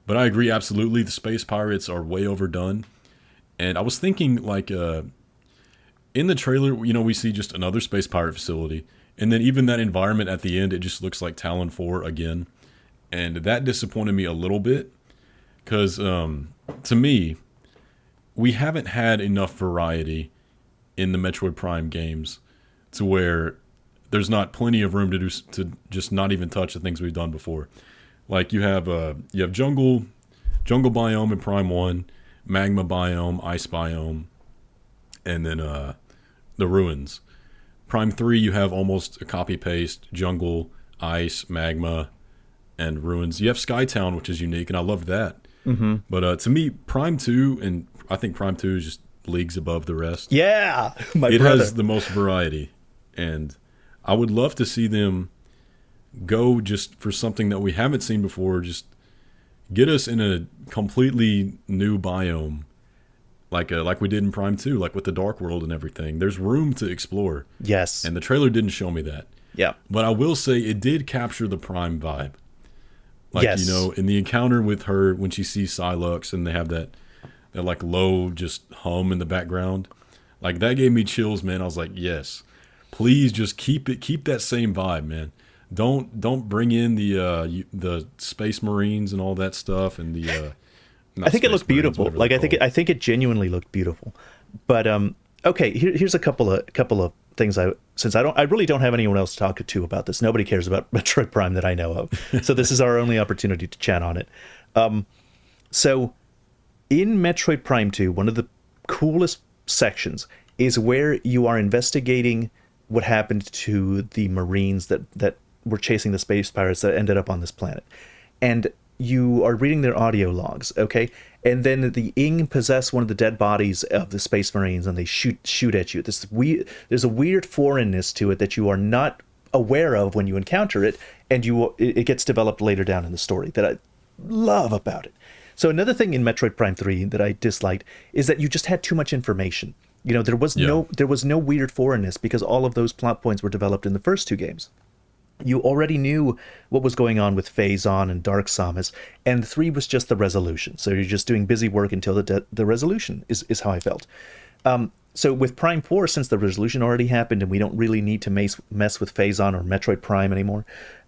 but I agree absolutely the space pirates are way overdone. And I was thinking in the trailer, we see just another space pirate facility. And then even that environment at the end, it just looks like Talon 4 again. And that disappointed me a little bit because to me, we haven't had enough variety in the Metroid Prime games to where there's not plenty of room to just not even touch the things we've done before. Like you have jungle biome in Prime 1, magma biome, ice biome, and then the ruins. Prime 3, you have almost a copy paste jungle, ice, magma, and ruins. You have Skytown, which is unique, and I love that. Mm-hmm. But to me, Prime 2, and I think Prime 2 is just leagues above the rest. Yeah, my It brother. has the most variety, and I would love to see them go just for something that we haven't seen before. Just get us in a completely new biome, like we did in Prime 2, like with the Dark World and everything. There's room to explore, Yes. and the trailer didn't show me that. Yeah. But I will say it did capture the Prime vibe. Like, Yes. in the encounter with her when she sees Silux and they have that like low just hum in the background. Like that gave me chills, man. I was like, yes. Please just keep that same vibe, man. Don't bring in the Space Marines and all that stuff and the not I think it Space looked Marines, beautiful. whatever Like they're I called. think it genuinely looked beautiful. But okay, here's a couple of things I really don't have anyone else to talk to about this. Nobody cares about Metroid Prime that I know of. So this is our only opportunity to chat on it. So in Metroid Prime 2, one of the coolest sections is where you are investigating what happened to the Marines that were chasing the space pirates that ended up on this planet. And you are reading their audio logs, okay? And then the Ing possess one of the dead bodies of the Space Marines, and they shoot at you. There's a weird foreignness to it that you are not aware of when you encounter it, and it gets developed later down in the story that I love about it. So another thing in Metroid Prime 3 that I disliked is that you just had too much information. There was no weird foreignness because all of those plot points were developed in the first two games. You already knew what was going on with Phazon and Dark Samus, and 3 was just the resolution. So you're just doing busy work until the resolution is how I felt. So with Prime 4, since the resolution already happened and we don't really need to mess with Phazon or Metroid Prime anymore,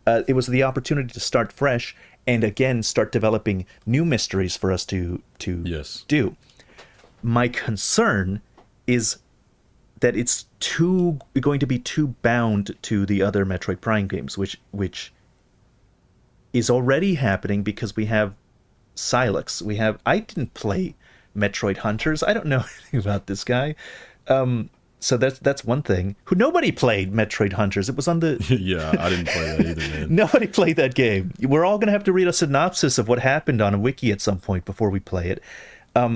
it was the opportunity to start fresh and again start developing new mysteries for us to Yes. do. My concern is that it's going to be too bound to the other Metroid Prime games, which is already happening because we have Silux. I didn't play Metroid Hunters. I don't know anything about this guy. So that's one thing. Nobody played Metroid Hunters. It was on the Yeah, I didn't play that either, man. Nobody played that game. We're all going to have to read a synopsis of what happened on a wiki at some point before we play it.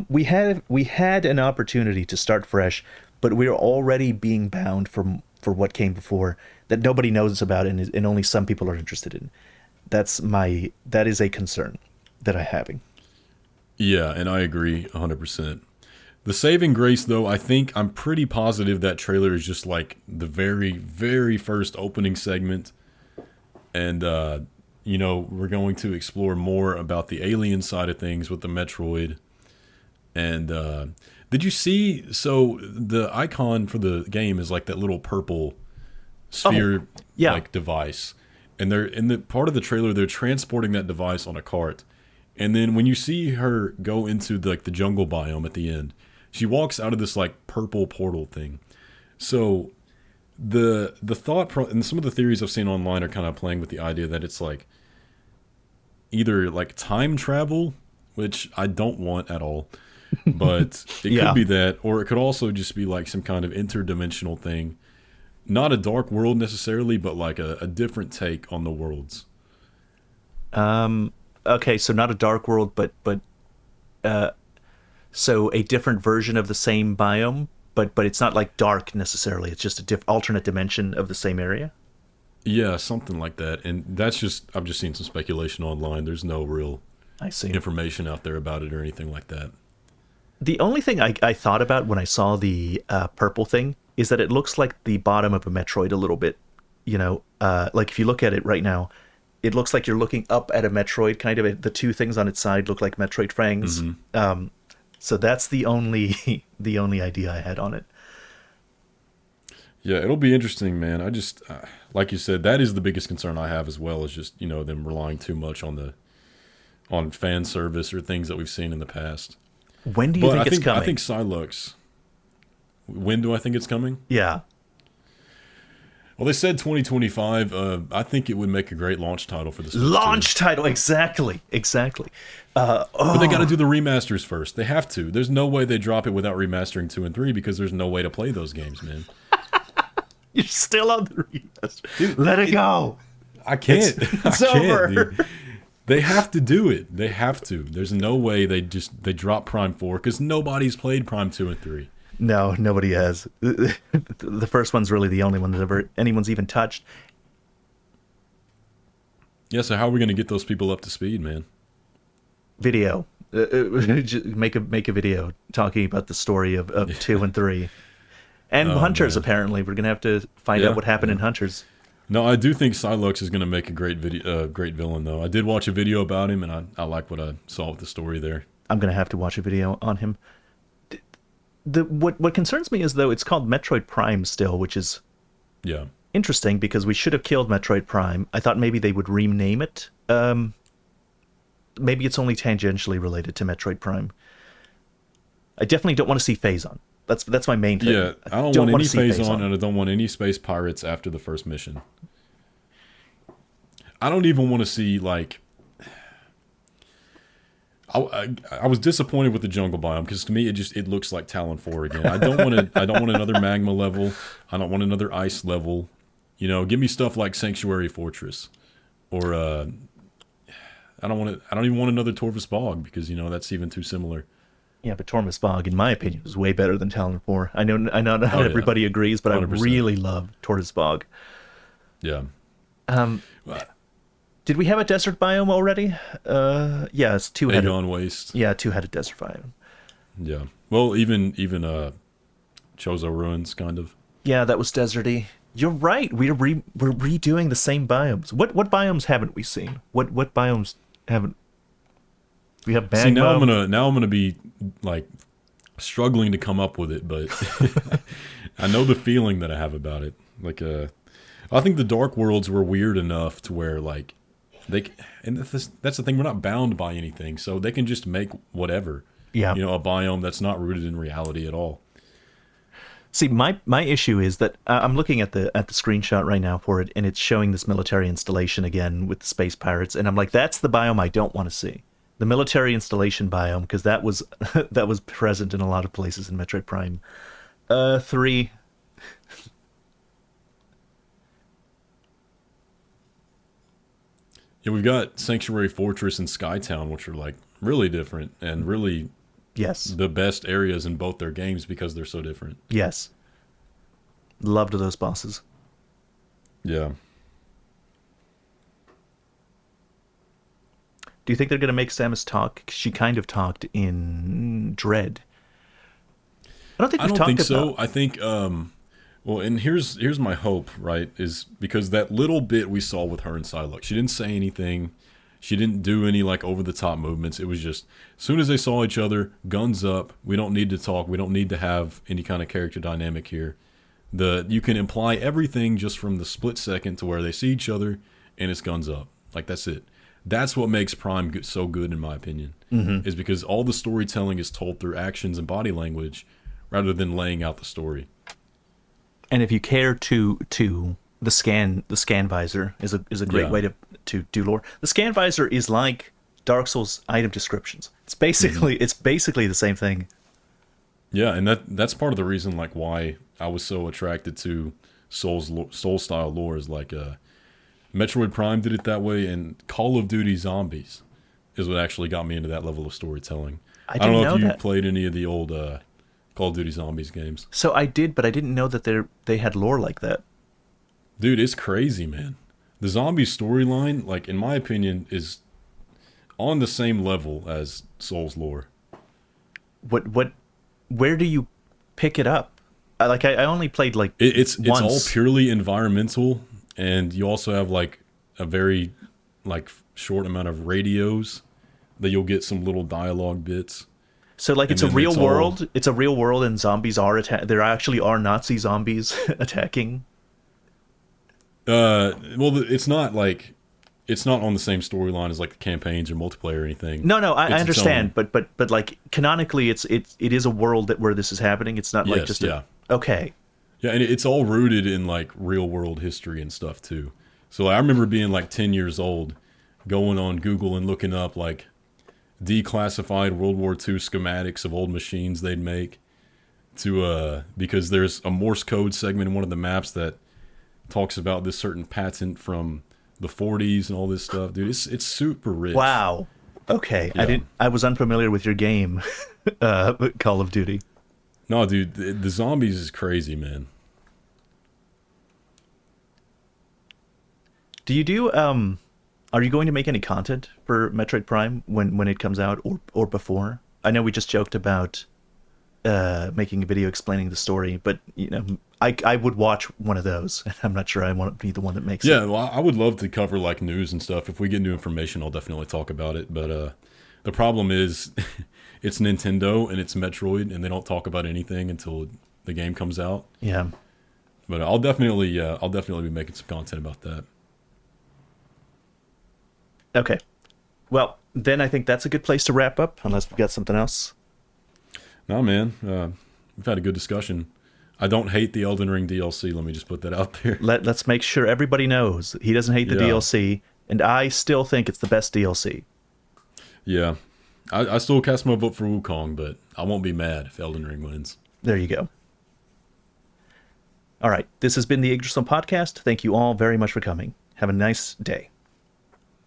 We had an opportunity to start fresh, but we're already being bound for what came before that nobody knows about and only some people are interested in. That is a concern that I'm having. Yeah, and I agree 100%. The saving grace, though, I'm pretty positive that trailer is just like the very, very first opening segment. And, we're going to explore more about the alien side of things with the Metroid. And did you see? So the icon for the game is like that little purple sphere yeah. like device. And they're in the part of the trailer, they're transporting that device on a cart. And then when you see her go into the jungle biome at the end, she walks out of this like purple portal thing. So the thought and some of the theories I've seen online are kind of playing with the idea that it's like either like time travel, which I don't want at all, but it Yeah. could be that, or it could also just be like some kind of interdimensional thing. Not a dark world necessarily, but like a different take on the worlds. Okay, so not a dark world, but so a different version of the same biome, but it's not like dark necessarily. It's just a alternate dimension of the same area. Yeah, something like that. And that's I've just seen some speculation online. There's no real I see. information out there about it or anything like that. The only thing I thought about when I saw the purple thing is that it looks like the bottom of a Metroid a little bit. Like if you look at it right now, it looks like you're looking up at a Metroid. Kind of the two things on its side look like Metroid fangs. Mm-hmm. So that's the only idea I had on it. Yeah, it'll be interesting, man. I just, like you said, that is the biggest concern I have as well, is just, them relying too much on fan service or things that we've seen in the past. When do you think it's coming? I think Silux. When do I think it's coming? Yeah. Well, they said 2025. I think it would make a great launch title for this. Launch title, exactly. But they got to do the remasters first. They have to. There's no way they drop it without remastering 2 and 3 because there's no way to play those games, man. You're still on the remaster. Dude, Let it go. I can't. It's I can't, over. dude. They have to do it. They have to. There's no way they drop Prime 4 because nobody's played Prime 2 and 3. No, nobody has. The first one's really the only one that ever anyone's even touched. Yeah, so how are we going to get those people up to speed, man? Video. Just make a video talking about the story of 2 and 3. And Oh, Hunters, man. apparently. We're going to have to find Yeah, out what happened in yeah. Hunters. No, I do think Psylux is going to make a great villain, though. I did watch a video about him, and I like what I saw with the story there. I'm going to have to watch a video on him. What concerns me is, though, it's called Metroid Prime still, which is Yeah. interesting because we should have killed Metroid Prime. I thought maybe they would rename it. Maybe it's only tangentially related to Metroid Prime. I definitely don't want to see Phazon. That's my main thing. Yeah, I don't want wanna any see Phazon, and I don't want any space pirates after the first mission. I don't even want to see, like... I was disappointed with the jungle biome because to me it looks like Talon 4 again. I don't want another magma level. I don't want another ice level. You know, give me stuff like Sanctuary Fortress, or I don't even want another Torvus Bog because that's even too similar. Yeah, but Tormus Bog, in my opinion, is way better than Talon 4. I know not Oh, yeah. everybody agrees, but 100%. I really love Tormus Bog. Yeah. Um, Well, did we have a desert biome already? Yeah, it's two-headed. Aegon Waste. Yeah, two-headed desert biome. Yeah. Well, even Chozo Ruins, kind of. Yeah, that was deserty. You're right. We're redoing the same biomes. What biomes haven't we seen? What biomes haven't we have? Magma. See, now I'm gonna be like struggling to come up with it, but I know the feeling that I have about it. Like, I think the Dark Worlds were weird enough to where like that's the thing. We're not bound by anything, so they can just make whatever. Yeah. A biome that's not rooted in reality at all. See, my issue is that I'm looking at the screenshot right now for it, and it's showing this military installation again with the space pirates, and I'm like, that's the biome I don't want to see. The military installation biome, because that was that was present in a lot of places in Metroid Prime 3. Yeah, we've got Sanctuary Fortress and Skytown, which are like really different and really Yes, the best areas in both their games because they're so different. yes, loved those bosses. Yeah. Do you think they're going to make Samus talk? 'Cause she kind of talked in Dread. I don't think I we've don't talked think about. so. I think well, and here's my hope, right? Is because that little bit we saw with her and Psylocke, she didn't say anything. She didn't do any like over the top movements. It was just as soon as they saw each other, guns up. We don't need to talk. We don't need to have any kind of character dynamic here. You can imply everything just from the split second to where they see each other and it's guns up. Like that's it. That's what makes Prime so good in my opinion. Is because all the storytelling is told through actions and body language rather than laying out the story. And if you care to the scan visor is a great Yeah. way to do lore. The scan visor is like Dark Souls item descriptions. It's basically the same thing. Yeah, and that's part of the reason like why I was so attracted to Soul style lore is like Metroid Prime did it that way, and Call of Duty Zombies is what actually got me into that level of storytelling. I don't didn't know if know you that. played any of the old Call of Duty Zombies games. So I did, but I didn't know that they had lore like that. Dude, it's crazy, man. The Zombies storyline, like in my opinion, is on the same level as Soul's lore. Where do you pick it up? I only played like It's all once. purely environmental, and you also have like a very like short amount of radios that you'll get some little dialogue bits. So like it's a and then real it's all- world. It's a real world, and zombies are there actually are Nazi zombies attacking. Well, it's not on the same storyline as like the campaigns or multiplayer or anything. No, I It's its understand, own- but like canonically, it is a world where this is happening. It's not like Yes, just yeah. Okay. Yeah, and it's all rooted in like real world history and stuff too. So like, I remember being like 10 years old, going on Google and looking up like declassified World War II schematics of old machines they'd make to because there's a Morse code segment in one of the maps that talks about this certain patent from the 40s and all this stuff, dude. It's super rich. Wow. Okay, Yeah. I was unfamiliar with your game, Call of Duty. No, dude, the zombies is crazy, man. Do you do are you going to make any content for Metroid Prime when it comes out or before? I know we just joked about making a video explaining the story, but you know, I would watch one of those, and I'm not sure I want to be the one that makes it. Yeah, well, I would love to cover like news and stuff. If we get new information, I'll definitely talk about it. But the problem is, it's Nintendo and it's Metroid, and they don't talk about anything until the game comes out. Yeah. But I'll definitely be making some content about that. Okay. Well, then I think that's a good place to wrap up, unless we've got something else. No, man, we've had a good discussion. I don't hate the Elden Ring DLC. Let me just put that out there. Let's make sure everybody knows he doesn't hate the Yeah, DLC, and I still think it's the best DLC. yeah. I still cast my vote for Wukong, but I won't be mad if Elden Ring wins. There you go. All right. This has been the Yggdrasil podcast. Thank you all very much for coming. Have a nice day.